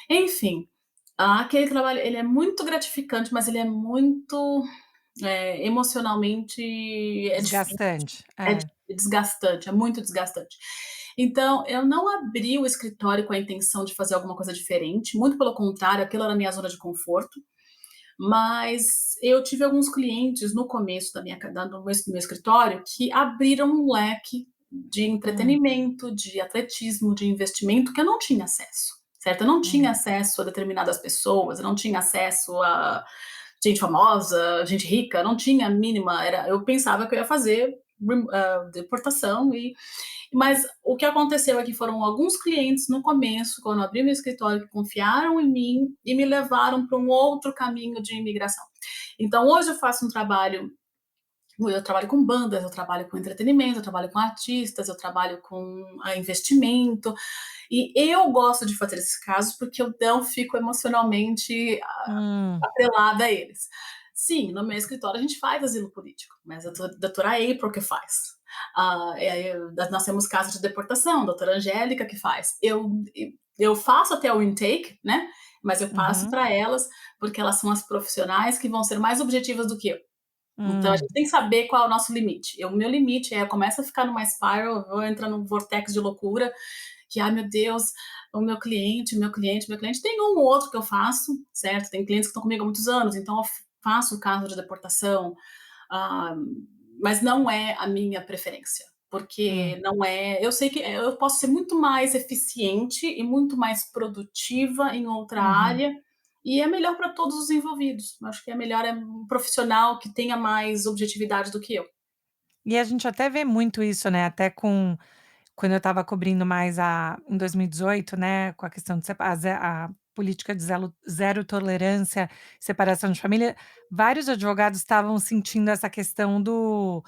[SPEAKER 2] Enfim, aquele trabalho, ele é muito gratificante, mas ele é muito, emocionalmente, difícil,
[SPEAKER 1] Desgastante.
[SPEAKER 2] é
[SPEAKER 1] É.
[SPEAKER 2] desgastante, é muito desgastante. Então, eu não abri o escritório com a intenção de fazer alguma coisa diferente, muito pelo contrário, aquilo era a minha zona de conforto, mas eu tive alguns clientes no começo do meu escritório que abriram um leque de
[SPEAKER 1] Hum,
[SPEAKER 2] entretenimento, de atletismo, de investimento que eu não tinha acesso, certo? Eu não tinha
[SPEAKER 1] hum,
[SPEAKER 2] acesso a determinadas pessoas, eu não tinha acesso a gente famosa, gente rica, não tinha a mínima. Eu pensava que eu ia fazer deportação, mas o que aconteceu é que foram alguns clientes no começo, quando eu abri meu escritório, que confiaram em mim e me levaram para um outro caminho de imigração. Então, hoje eu trabalho com bandas, eu trabalho com entretenimento, eu trabalho com artistas, eu trabalho com investimento, e eu gosto de fazer esses casos porque eu não fico emocionalmente
[SPEAKER 1] hum,
[SPEAKER 2] atrelada a eles. Sim, no meu escritório a gente faz asilo político, mas a doutora April que faz. Nós temos casos de deportação, a doutora Angélica que faz. Eu faço até o intake, né? Mas eu passo
[SPEAKER 1] uhum,
[SPEAKER 2] para elas, porque elas são as profissionais que vão ser mais objetivas do que eu. Então a
[SPEAKER 1] hum.
[SPEAKER 2] gente tem que saber qual é o nosso limite. O meu limite eu começo a ficar numa spiral, eu vou entrar num vortex de loucura, que, ai meu Deus, o meu cliente. Tem um ou outro que eu faço, certo? Tem clientes que estão comigo há muitos anos, então eu faço o caso de deportação, ah, mas não é a minha preferência, porque
[SPEAKER 1] Hum,
[SPEAKER 2] não é. Eu sei que eu posso ser muito mais eficiente e muito mais produtiva em outra
[SPEAKER 1] uhum.
[SPEAKER 2] área, e é melhor para todos os envolvidos. Eu acho que é melhor um profissional que tenha mais objetividade do que eu.
[SPEAKER 1] E a gente até vê muito isso, né, até com quando eu estava cobrindo mais em 2018, né, com a questão de a política de zero tolerância, separação de família, vários advogados estavam sentindo essa questão do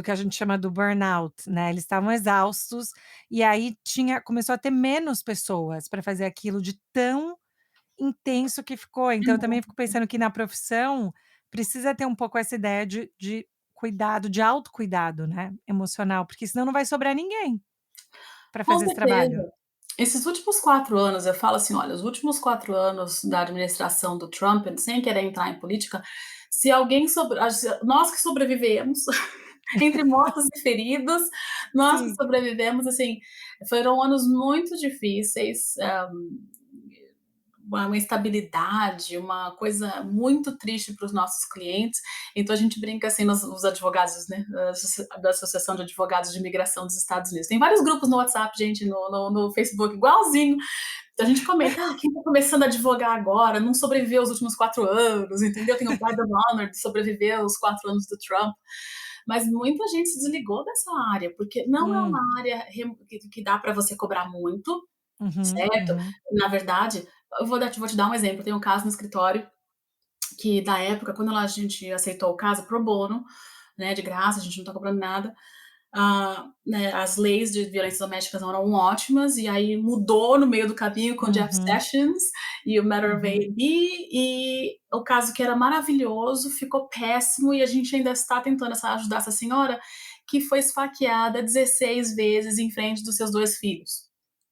[SPEAKER 1] que a gente chama do burnout, né, eles estavam exaustos, e aí começou a ter menos pessoas para fazer aquilo de tão intenso que ficou. Então eu também fico pensando que na profissão precisa ter um pouco essa ideia de cuidado, de autocuidado, né, emocional, porque senão não vai sobrar ninguém para
[SPEAKER 2] Com
[SPEAKER 1] fazer esse trabalho.
[SPEAKER 2] certeza. Esses últimos 4 anos, eu falo assim: olha, os últimos 4 anos da administração do Trump, sem querer entrar em política, se alguém nós que sobrevivemos, entre mortos e feridos, nós que
[SPEAKER 1] Sim.
[SPEAKER 2] sobrevivemos, assim, foram anos muito difíceis, uma instabilidade, uma coisa muito triste para os nossos clientes. Então a gente brinca assim, os advogados, né, da Associação de Advogados de Imigração dos Estados Unidos. Tem vários grupos no WhatsApp, gente, no Facebook, igualzinho. Então a gente comenta, quem está começando a advogar agora não sobreviveu os últimos 4 anos, entendeu? Tem o Guard of Honor de sobreviver os 4 anos do Trump. Mas muita gente se desligou dessa área, porque não é
[SPEAKER 1] Hum.
[SPEAKER 2] uma área que dá para você cobrar muito,
[SPEAKER 1] Uhum,
[SPEAKER 2] certo?
[SPEAKER 1] uhum.
[SPEAKER 2] Na verdade, vou te dar um exemplo. Tem um caso no escritório que, da época, quando a gente aceitou o caso pro bono, né, de graça, a gente não tá cobrando nada. Né, as leis de violência doméstica eram ótimas, e aí mudou no meio do caminho com o Jeff
[SPEAKER 1] Uhum,
[SPEAKER 2] Sessions e o Matter of
[SPEAKER 1] uhum.
[SPEAKER 2] A&B, e o caso que era maravilhoso ficou péssimo, e a gente ainda está tentando ajudar essa senhora que foi esfaqueada 16 vezes em frente dos seus 2 filhos,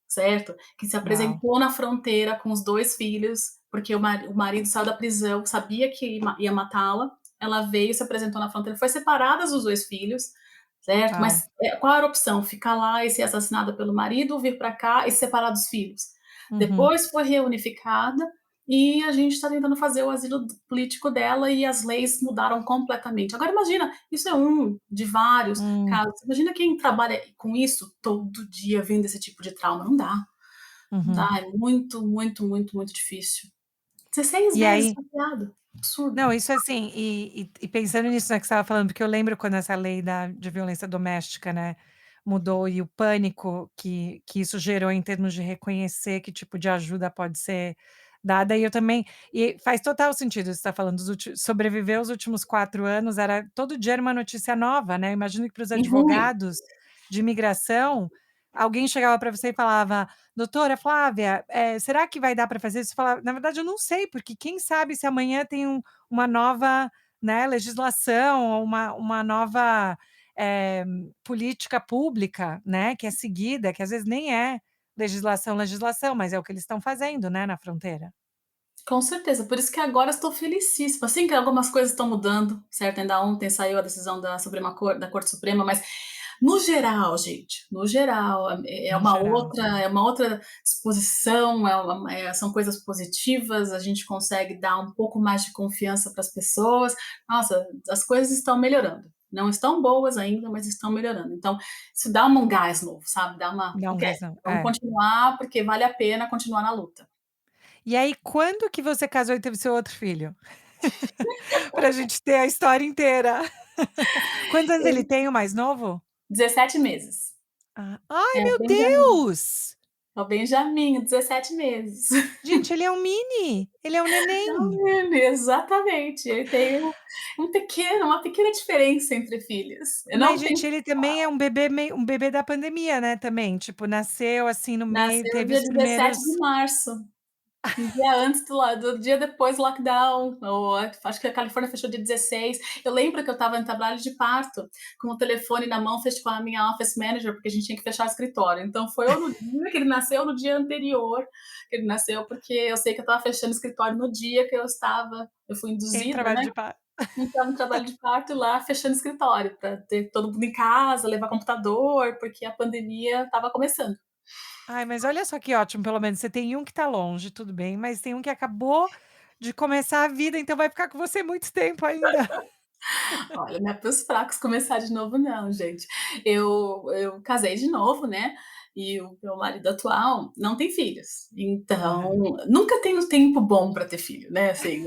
[SPEAKER 2] certo? Que se
[SPEAKER 1] Uau,
[SPEAKER 2] apresentou na fronteira com os 2 filhos, porque o marido saiu da prisão, sabia que ia matá-la, ela veio, se apresentou na fronteira, foi separada dos 2 filhos, certo?
[SPEAKER 1] uau.
[SPEAKER 2] Mas qual era a opção? Ficar lá e ser assassinada pelo marido, ou vir para cá e se separar dos filhos?
[SPEAKER 1] Uhum,
[SPEAKER 2] Depois foi reunificada e a gente está tentando fazer o asilo político dela, e as leis mudaram completamente. Agora imagina, isso é um de vários
[SPEAKER 1] hum,
[SPEAKER 2] casos. Imagina quem trabalha com isso todo dia vendo esse tipo de trauma. Não dá, não
[SPEAKER 1] uhum.
[SPEAKER 2] dá, é muito, muito, muito, muito difícil. 16
[SPEAKER 1] E
[SPEAKER 2] vezes
[SPEAKER 1] aí
[SPEAKER 2] saqueado, absurdo.
[SPEAKER 1] não, isso assim, e pensando nisso, né, que você estava falando, porque eu lembro quando essa lei de violência doméstica, né, mudou e o pânico que isso gerou em termos de reconhecer que tipo de ajuda pode ser dada, e eu também e faz total sentido você estar falando dos sobreviver os últimos 4 anos, era todo dia era uma notícia nova, né, eu imagino que para os
[SPEAKER 2] E ruim.
[SPEAKER 1] advogados de imigração, alguém chegava para você e falava: "Doutora Flávia, será que vai dar para fazer isso?" Você falava: "Na verdade eu não sei, porque quem sabe se amanhã tem uma nova, né, legislação ou uma nova, política pública, né, que é seguida, que às vezes nem é legislação, mas é o que eles estão fazendo, né, na fronteira."
[SPEAKER 2] Com certeza, por isso que agora estou felicíssima, assim que algumas coisas estão mudando, certo? Ainda ontem saiu a decisão da Corte Suprema, mas no geral, gente, no geral,
[SPEAKER 1] No geral.
[SPEAKER 2] é uma outra disposição, são coisas positivas, a gente consegue dar um pouco mais de confiança para as pessoas. Nossa, as coisas estão melhorando. Não estão boas ainda, mas estão melhorando. Então, isso dá um gás novo, sabe? Dá uma.
[SPEAKER 1] Dá um
[SPEAKER 2] Ok,
[SPEAKER 1] gásão.
[SPEAKER 2] vamos
[SPEAKER 1] É.
[SPEAKER 2] continuar, porque vale a pena continuar na luta.
[SPEAKER 1] E aí quando que você casou e teve seu outro filho? Pra gente ter a história inteira. Quantos anos ele tem, o mais novo?
[SPEAKER 2] 17 meses.
[SPEAKER 1] Ah. Ai,
[SPEAKER 2] É o
[SPEAKER 1] meu
[SPEAKER 2] Benjamin.
[SPEAKER 1] Deus!
[SPEAKER 2] É o Benjamin, 17 meses.
[SPEAKER 1] Gente, ele é um mini, ele é um
[SPEAKER 2] É um
[SPEAKER 1] neném.
[SPEAKER 2] meme, exatamente. Ele tem uma pequena diferença entre filhos. Eu
[SPEAKER 1] Mas,
[SPEAKER 2] não tenho.
[SPEAKER 1] gente, ele também é um bebê da pandemia, né, também, tipo, nasceu, assim, no meio,
[SPEAKER 2] Nasceu no
[SPEAKER 1] teve
[SPEAKER 2] dia
[SPEAKER 1] os
[SPEAKER 2] 17
[SPEAKER 1] primeiros
[SPEAKER 2] de março. Um dia antes do dia depois do lockdown, ou acho que a Califórnia fechou dia 16. Eu lembro que eu estava em trabalho de parto, com o telefone na mão, fez com a minha office manager, porque a gente tinha que fechar o escritório. Então foi ou no dia que ele nasceu, no dia anterior que ele nasceu, porque eu sei que eu estava fechando o escritório no dia que eu fui
[SPEAKER 1] em
[SPEAKER 2] induzida,
[SPEAKER 1] trabalho
[SPEAKER 2] né?
[SPEAKER 1] de parto.
[SPEAKER 2] Então, no trabalho de parto lá, fechando o escritório, para ter todo mundo em casa, levar computador, porque a pandemia estava começando.
[SPEAKER 1] Ai, mas olha só que ótimo, pelo menos você tem um que tá longe, tudo bem, mas tem um que acabou de começar a vida, então vai ficar com você muito tempo ainda.
[SPEAKER 2] Olha, não é para os fracos começar de novo não, gente. Eu casei de novo, né, e o meu marido atual não tem filhos, então
[SPEAKER 1] Aham.
[SPEAKER 2] nunca tenho tempo bom para ter filho, né, assim,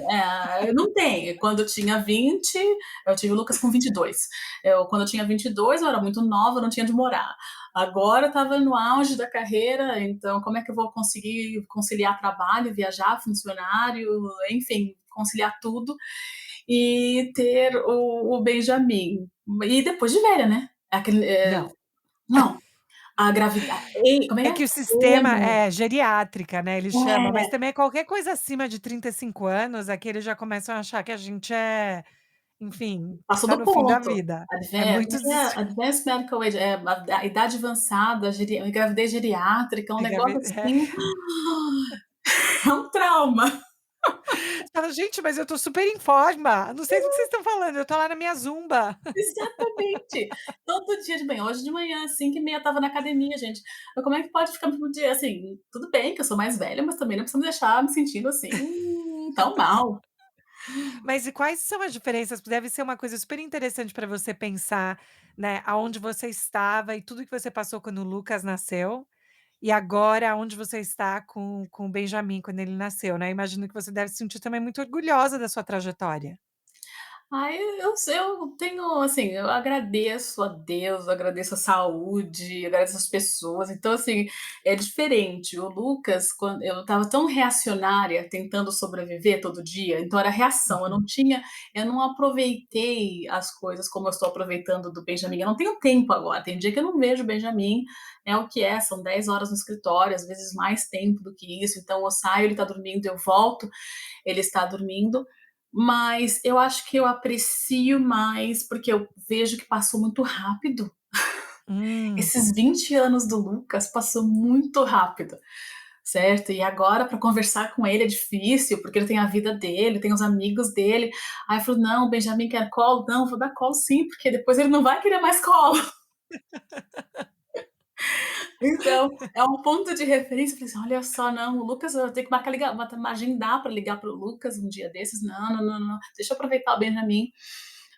[SPEAKER 2] eu não tenho. Quando eu tinha 20, eu tive o Lucas com 22. Quando eu tinha 22, eu era muito nova, eu não tinha onde morar. Agora eu estava no auge da carreira, então como é que eu vou conseguir conciliar trabalho, viajar, funcionário, enfim, conciliar tudo e ter o Benjamin. E depois de velha, né?
[SPEAKER 1] Não,
[SPEAKER 2] Não, a gravidade. Como é que
[SPEAKER 1] é
[SPEAKER 2] é?
[SPEAKER 1] que o sistema
[SPEAKER 2] Emo.
[SPEAKER 1] é geriátrica, né, eles chamam, mas
[SPEAKER 2] É,
[SPEAKER 1] também qualquer coisa acima de 35 anos, aqui eles já começam a achar que a gente é, enfim, que
[SPEAKER 2] passou
[SPEAKER 1] tá
[SPEAKER 2] do
[SPEAKER 1] no fim da
[SPEAKER 2] ponto.
[SPEAKER 1] vida. É muito
[SPEAKER 2] Como é que é?
[SPEAKER 1] desespe
[SPEAKER 2] Advanced Medical Age, a idade avançada, gravidez geriátrica, um negócio assim. É um trauma.
[SPEAKER 1] Você fala: "Gente, mas eu tô super em forma, não sei do que vocês estão falando, eu tô lá na minha zumba."
[SPEAKER 2] Exatamente. Todo dia de manhã. Hoje de manhã, às 5h30, eu estava na academia, gente. Mas como é que pode ficar no dia assim? Tudo bem que eu sou mais velha, mas também não precisa me deixar me sentindo assim, tão mal.
[SPEAKER 1] Mas e quais são as diferenças? Deve ser uma coisa super interessante para você pensar, né, aonde você estava e tudo que você passou quando o Lucas nasceu, e agora aonde você está com o Benjamin quando ele nasceu, né. Imagino que você deve se sentir também muito orgulhosa da sua trajetória.
[SPEAKER 2] Aí eu tenho, assim, eu agradeço a Deus, agradeço a saúde, agradeço as pessoas, então, assim, é diferente. O Lucas, quando eu estava tão reacionária, tentando sobreviver todo dia, então era reação,
[SPEAKER 1] Uhum.
[SPEAKER 2] eu não aproveitei as coisas como eu estou aproveitando do Benjamin. Eu não tenho tempo agora, tem dia que eu não vejo o Benjamin, é o que é, são 10 horas no escritório, às vezes mais tempo do que isso, então eu saio, ele está dormindo, eu volto, ele está dormindo, mas eu acho que eu aprecio mais, porque eu vejo que passou muito rápido.
[SPEAKER 1] Hum,
[SPEAKER 2] Esses 20 anos do Lucas passou muito rápido, certo? E agora para conversar com ele é difícil, porque ele tem a vida dele, tem os amigos dele. Aí eu falo: "Não, o Benjamin quer colo? Não, vou dar colo sim, porque depois ele não vai querer mais colo". Então, é um ponto de referência, eu falei assim: "Olha só, não, o Lucas, eu tenho que agendar para ligar para o Lucas um dia desses. Não, não, não, não, deixa eu aproveitar o Benjamin".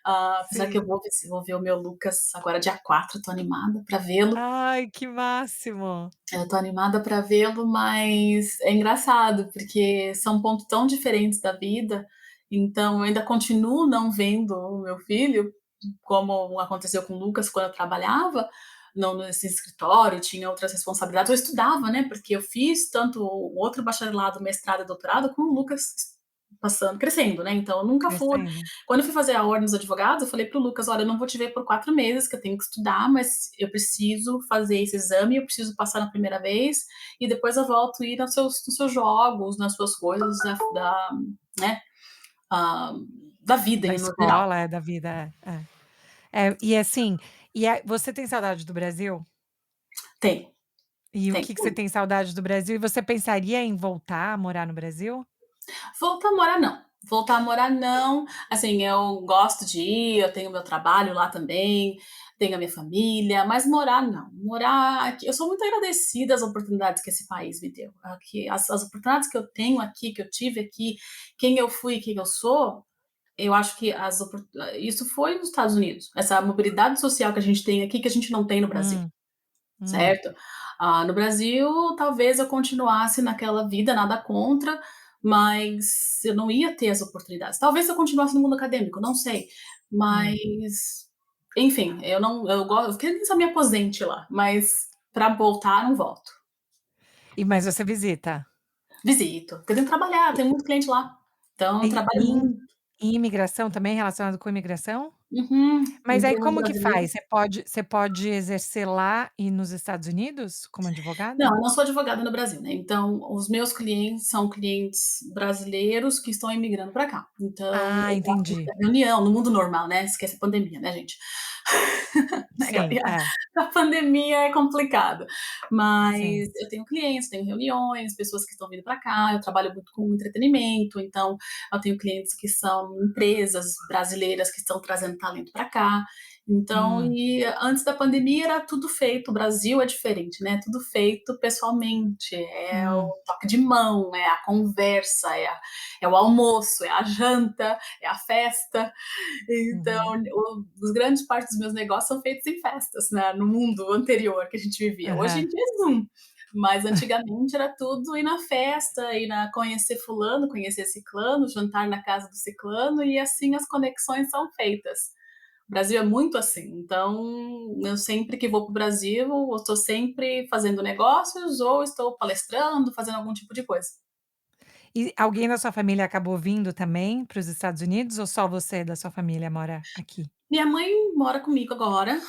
[SPEAKER 2] Apesar que eu
[SPEAKER 1] sim.
[SPEAKER 2] vou ver o meu Lucas agora dia 4, tô animada para vê-lo.
[SPEAKER 1] Ai, que máximo.
[SPEAKER 2] Eu tô animada para vê-lo, mas é engraçado, porque são pontos tão diferentes da vida, então eu ainda continuo não vendo o meu filho, como aconteceu com o Lucas quando eu trabalhava não nesse escritório, tinha outras responsabilidades. Eu estudava, né? Porque eu fiz tanto o outro bacharelado, mestrado e doutorado, com o Lucas passando, crescendo, né? Então eu nunca fui.
[SPEAKER 1] Crescendo.
[SPEAKER 2] Quando eu fui fazer a ordem dos advogados, eu falei para o Lucas: olha, eu não vou te ver por 4 meses, que eu tenho que estudar, mas eu preciso fazer esse exame, eu preciso passar na primeira vez, e depois eu volto a ir nos seus jogos, nas suas coisas né, ah, da vida
[SPEAKER 1] Da
[SPEAKER 2] no geral.
[SPEAKER 1] escola, da vida, é. E assim, você tem saudade do Brasil?
[SPEAKER 2] Tem,
[SPEAKER 1] E o
[SPEAKER 2] tem.
[SPEAKER 1] que que você tem saudade do Brasil? E você pensaria em voltar a morar no Brasil?
[SPEAKER 2] Voltar a morar não, voltar a morar não, assim, eu gosto de ir, eu tenho meu trabalho lá também, tenho a minha família, mas morar não. Morar aqui eu sou muito agradecida às oportunidades que esse país me deu. Aqui as oportunidades que eu tenho aqui, que eu tive aqui, quem eu fui e quem eu sou, eu acho que isso foi nos Estados Unidos. Essa mobilidade social que a gente tem aqui, que a gente não tem no Brasil.
[SPEAKER 1] Hum, hum,
[SPEAKER 2] Certo? No Brasil, talvez eu continuasse naquela vida, nada contra, mas eu não ia ter as oportunidades. Talvez se eu continuasse no mundo acadêmico, não sei,
[SPEAKER 1] hum.
[SPEAKER 2] mas enfim, eu gosto, eu quero que eu me aposente lá, mas para voltar não volto.
[SPEAKER 1] Mas você visita?
[SPEAKER 2] Visito, porque eu tenho que trabalhar, eu tenho muito cliente lá, então eu
[SPEAKER 1] E
[SPEAKER 2] trabalho
[SPEAKER 1] e
[SPEAKER 2] muito.
[SPEAKER 1] e imigração também, relacionado com imigração?
[SPEAKER 2] Uhum,
[SPEAKER 1] Mas
[SPEAKER 2] em
[SPEAKER 1] aí
[SPEAKER 2] termos
[SPEAKER 1] como que
[SPEAKER 2] brasileiros.
[SPEAKER 1] faz? Você pode exercer lá e nos Estados Unidos como
[SPEAKER 2] Não,
[SPEAKER 1] advogada?
[SPEAKER 2] eu não sou advogada no Brasil, né, então os meus clientes são clientes brasileiros que estão imigrando para cá. Então
[SPEAKER 1] Ah,
[SPEAKER 2] eu faço
[SPEAKER 1] entendi.
[SPEAKER 2] muita reunião no mundo normal, né, esquece a pandemia, né, gente. Né,
[SPEAKER 1] Sim,
[SPEAKER 2] a pandemia é complicado,
[SPEAKER 1] sim.
[SPEAKER 2] mas eu tenho clientes, tenho reuniões, pessoas que estão vindo para cá, eu trabalho muito com entretenimento, então eu tenho clientes que são empresas brasileiras que estão trazendo talento para cá. Então,
[SPEAKER 1] Hum,
[SPEAKER 2] e antes da pandemia era tudo feito, o Brasil é diferente, né, tudo feito pessoalmente, é
[SPEAKER 1] hum,
[SPEAKER 2] o toque de mão, é a conversa, é o almoço, é a janta, é a festa. Então,
[SPEAKER 1] uhum,
[SPEAKER 2] os grandes partes dos meus negócios são feitos em festas, né, no mundo anterior que a gente vivia. Hoje
[SPEAKER 1] aham.
[SPEAKER 2] em dia é Zoom, mas antigamente era tudo ir na festa, ir na conhecer fulano, conhecer ciclano, jantar na casa do ciclano e assim as conexões são feitas. O Brasil é muito assim, então eu sempre que vou para o Brasil, eu estou sempre fazendo negócios ou estou palestrando, fazendo algum tipo de coisa.
[SPEAKER 1] E alguém da sua família acabou vindo também para os Estados Unidos ou só você da sua família mora aqui?
[SPEAKER 2] Minha mãe mora comigo agora.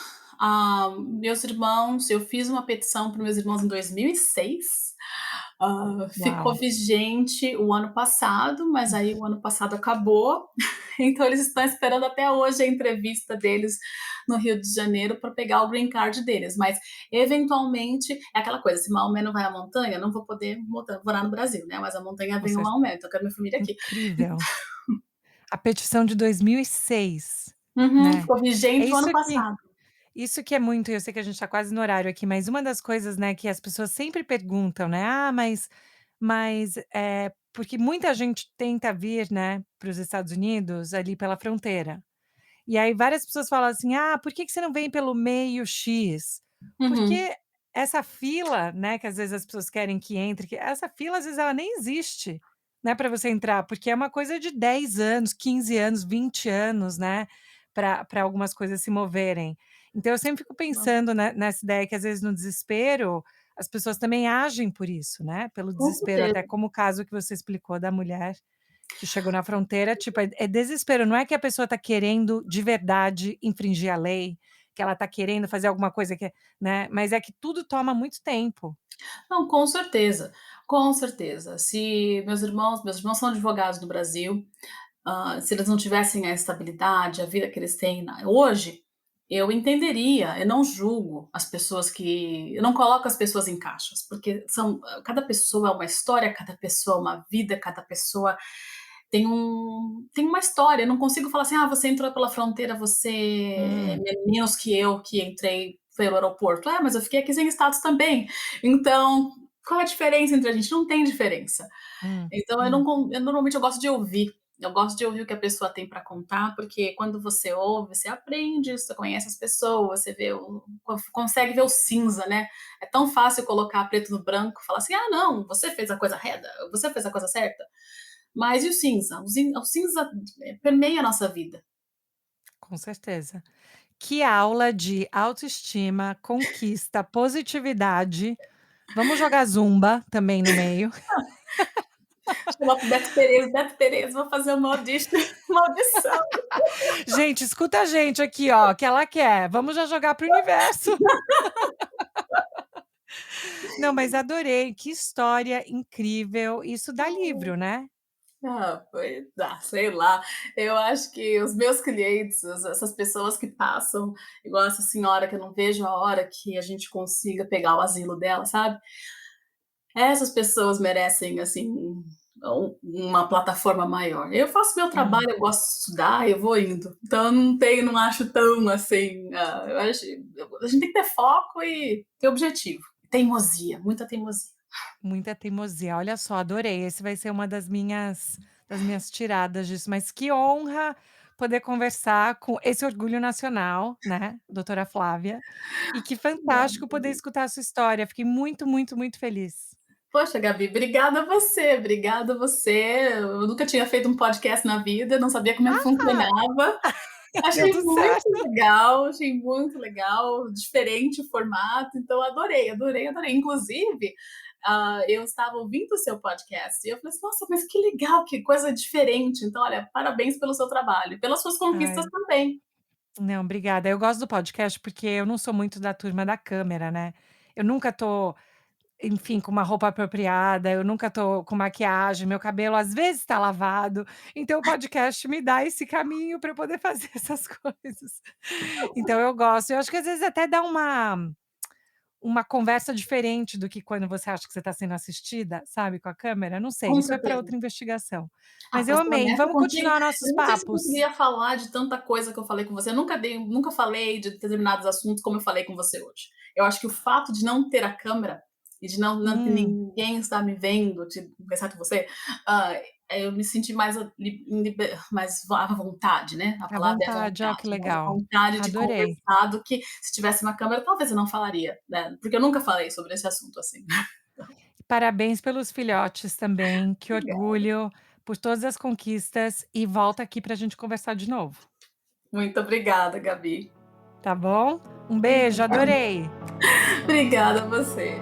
[SPEAKER 2] Meus irmãos, eu fiz uma petição para meus irmãos em 2006. Ficou
[SPEAKER 1] Uau,
[SPEAKER 2] vigente o ano passado, mas aí o ano passado acabou. Então eles estão esperando até hoje a entrevista deles no Rio de Janeiro para pegar o green card deles. Mas eventualmente é aquela coisa: se Maomé não vai à montanha, não vou poder morar no Brasil, né? Mas a montanha vem o
[SPEAKER 1] você
[SPEAKER 2] Maomé, então eu quero minha família aqui.
[SPEAKER 1] incrível. A petição de 2006,
[SPEAKER 2] Uhum,
[SPEAKER 1] né.
[SPEAKER 2] ficou
[SPEAKER 1] É
[SPEAKER 2] vigente o ano
[SPEAKER 1] isso que
[SPEAKER 2] passado.
[SPEAKER 1] isso que é muito, eu sei que a gente está quase no horário aqui, mas uma das coisas, né, que as pessoas sempre perguntam, né: "Ah, mas, porque muita gente tenta vir, né, para os Estados Unidos ali pela fronteira. E aí várias pessoas falam assim: "Ah, por que que você não vem pelo meio X?"
[SPEAKER 2] Uhum.
[SPEAKER 1] Porque essa fila, né, que às vezes as pessoas querem que entre, que essa fila às vezes ela nem existe, né, para você entrar, porque é uma coisa de 10 anos, 15 anos, 20 anos, né, para algumas coisas se moverem. Então eu sempre fico pensando, né, nessa ideia que às vezes no desespero, as pessoas também agem por isso, né, pelo
[SPEAKER 2] Com
[SPEAKER 1] desespero, até
[SPEAKER 2] certeza.
[SPEAKER 1] como o caso que você explicou da mulher que chegou na fronteira, tipo, é desespero, não é que a pessoa está querendo de verdade infringir a lei, que ela está querendo fazer alguma coisa que né, mas é que tudo toma muito tempo.
[SPEAKER 2] Não, com certeza, com certeza. Se meus irmãos são advogados no Brasil, se eles não tivessem a estabilidade, a vida que eles têm hoje, eu entenderia, eu não julgo as pessoas que. Eu não coloco as pessoas em caixas, porque cada pessoa é uma história, cada pessoa é uma vida, cada pessoa tem uma história. Eu não consigo falar assim, você entrou pela fronteira, você
[SPEAKER 1] Hum,
[SPEAKER 2] é menos que eu que entrei pelo aeroporto. Mas eu fiquei aqui sem status também. Então, qual é a diferença entre a gente? Não tem diferença.
[SPEAKER 1] hum,
[SPEAKER 2] Então
[SPEAKER 1] hum.
[SPEAKER 2] normalmente eu gosto de ouvir. Eu gosto de ouvir o que a pessoa tem para contar, porque quando você ouve, você aprende, você conhece as pessoas, você consegue ver o cinza, né? É tão fácil colocar preto no branco, falar assim, não, você fez a coisa reta, você fez a coisa certa. Mas e o cinza? O cinza permeia a nossa vida.
[SPEAKER 1] Com certeza. Que aula de autoestima, conquista, positividade. Vamos jogar zumba também no meio.
[SPEAKER 2] Chamar pro Beto Perezo, vou fazer uma audição, uma audição.
[SPEAKER 1] Gente, escuta a gente aqui, ó, que ela quer. Vamos já jogar para o universo. Não, mas adorei, que história incrível. Isso dá livro, né?
[SPEAKER 2] Pois sei lá. Eu acho que os meus clientes, essas pessoas que passam, igual essa senhora que eu não vejo a hora que a gente consiga pegar o asilo dela, sabe? Essas pessoas merecem, assim, uma plataforma maior. Eu faço meu
[SPEAKER 1] Hum,
[SPEAKER 2] trabalho, eu gosto de estudar, eu vou indo. Então eu não acho tão assim. Eu acho, a gente tem que ter foco e ter objetivo. Teimosia, muita teimosia.
[SPEAKER 1] muita teimosia. Olha só, adorei. Esse vai ser uma das minhas tiradas disso. Mas que honra poder conversar com esse orgulho nacional, né, doutora Flávia. E que fantástico poder escutar a sua história. Fiquei muito, muito, muito feliz.
[SPEAKER 2] Poxa, Gabi, obrigada a você, obrigada a você. Eu nunca tinha feito um podcast na vida, não sabia como é que
[SPEAKER 1] Ah,
[SPEAKER 2] funcionava.
[SPEAKER 1] deu tudo certo.
[SPEAKER 2] Achei muito legal, diferente o formato, então adorei, adorei, adorei. Inclusive, eu estava ouvindo o seu podcast e eu falei assim, nossa, mas que legal, que coisa diferente. Então, olha, parabéns pelo seu trabalho, pelas suas conquistas
[SPEAKER 1] Ai,
[SPEAKER 2] também.
[SPEAKER 1] não, obrigada. Eu gosto do podcast, porque eu não sou muito da turma da câmera, né. Eu nunca tô, enfim, com uma roupa apropriada, eu nunca tô com maquiagem, meu cabelo às vezes tá lavado, então o podcast me dá esse caminho para eu poder fazer essas coisas. Então eu gosto. Eu acho que às vezes até dá uma conversa diferente do que quando você acha que você está sendo assistida, sabe, com a câmera, não sei,
[SPEAKER 2] Com
[SPEAKER 1] isso é para
[SPEAKER 2] certeza.
[SPEAKER 1] outra investigação. Mas eu
[SPEAKER 2] Pois
[SPEAKER 1] amei,
[SPEAKER 2] promessa,
[SPEAKER 1] vamos continuar nossos
[SPEAKER 2] eu não sei se eu
[SPEAKER 1] papos.
[SPEAKER 2] conseguiria falar de tanta coisa que eu falei com você. Eu nunca falei de determinados assuntos como eu falei com você hoje. Eu acho que o fato de não ter a câmera e de não ter
[SPEAKER 1] Hum.
[SPEAKER 2] ninguém estar me vendo, exceto você, ah, eu me senti mais à vontade, né? A
[SPEAKER 1] À
[SPEAKER 2] palavra é à
[SPEAKER 1] vontade, ó
[SPEAKER 2] vontade,
[SPEAKER 1] que
[SPEAKER 2] mais à
[SPEAKER 1] legal.
[SPEAKER 2] vontade de
[SPEAKER 1] Adorei.
[SPEAKER 2] conversar do que se tivesse uma câmera, talvez eu não falaria, né? Porque eu nunca falei sobre esse assunto assim.
[SPEAKER 1] Parabéns pelos filhotes também, que
[SPEAKER 2] Obrigada.
[SPEAKER 1] orgulho por todas as conquistas e volta aqui para a gente conversar de novo,
[SPEAKER 2] Muito obrigada, Gabi.
[SPEAKER 1] tá bom? Um beijo,
[SPEAKER 2] Obrigada,
[SPEAKER 1] adorei.
[SPEAKER 2] obrigada a você.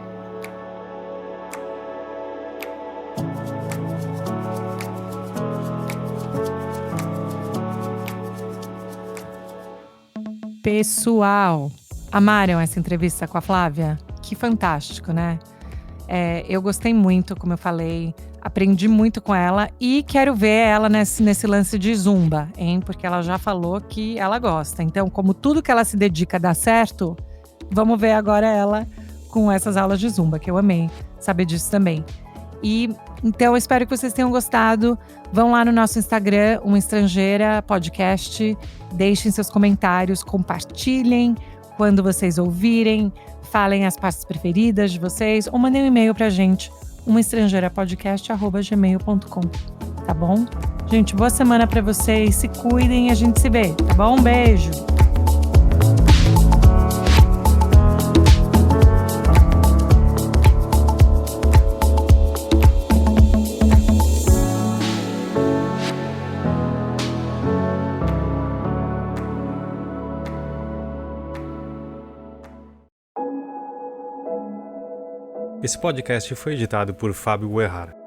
[SPEAKER 1] Pessoal, amaram essa entrevista com a Flávia? Que fantástico, né? Eu gostei muito, como eu falei, aprendi muito com ela e quero ver ela nesse lance de zumba, hein? Porque ela já falou que ela gosta. Então, como tudo que ela se dedica dá certo, vamos ver agora ela com essas aulas de zumba, que eu amei saber disso também. E então eu espero que vocês tenham gostado. Vão lá no nosso Instagram, Uma Estrangeira Podcast, deixem seus comentários, compartilhem quando vocês ouvirem, falem as partes preferidas de vocês ou mandem um e-mail pra gente, umaestrangeirapodcast@gmail.com, tá bom? Gente, boa semana pra vocês, se cuidem e a gente se vê, tá bom? Um beijo!
[SPEAKER 3] Esse podcast foi editado por Fábio Guerrara.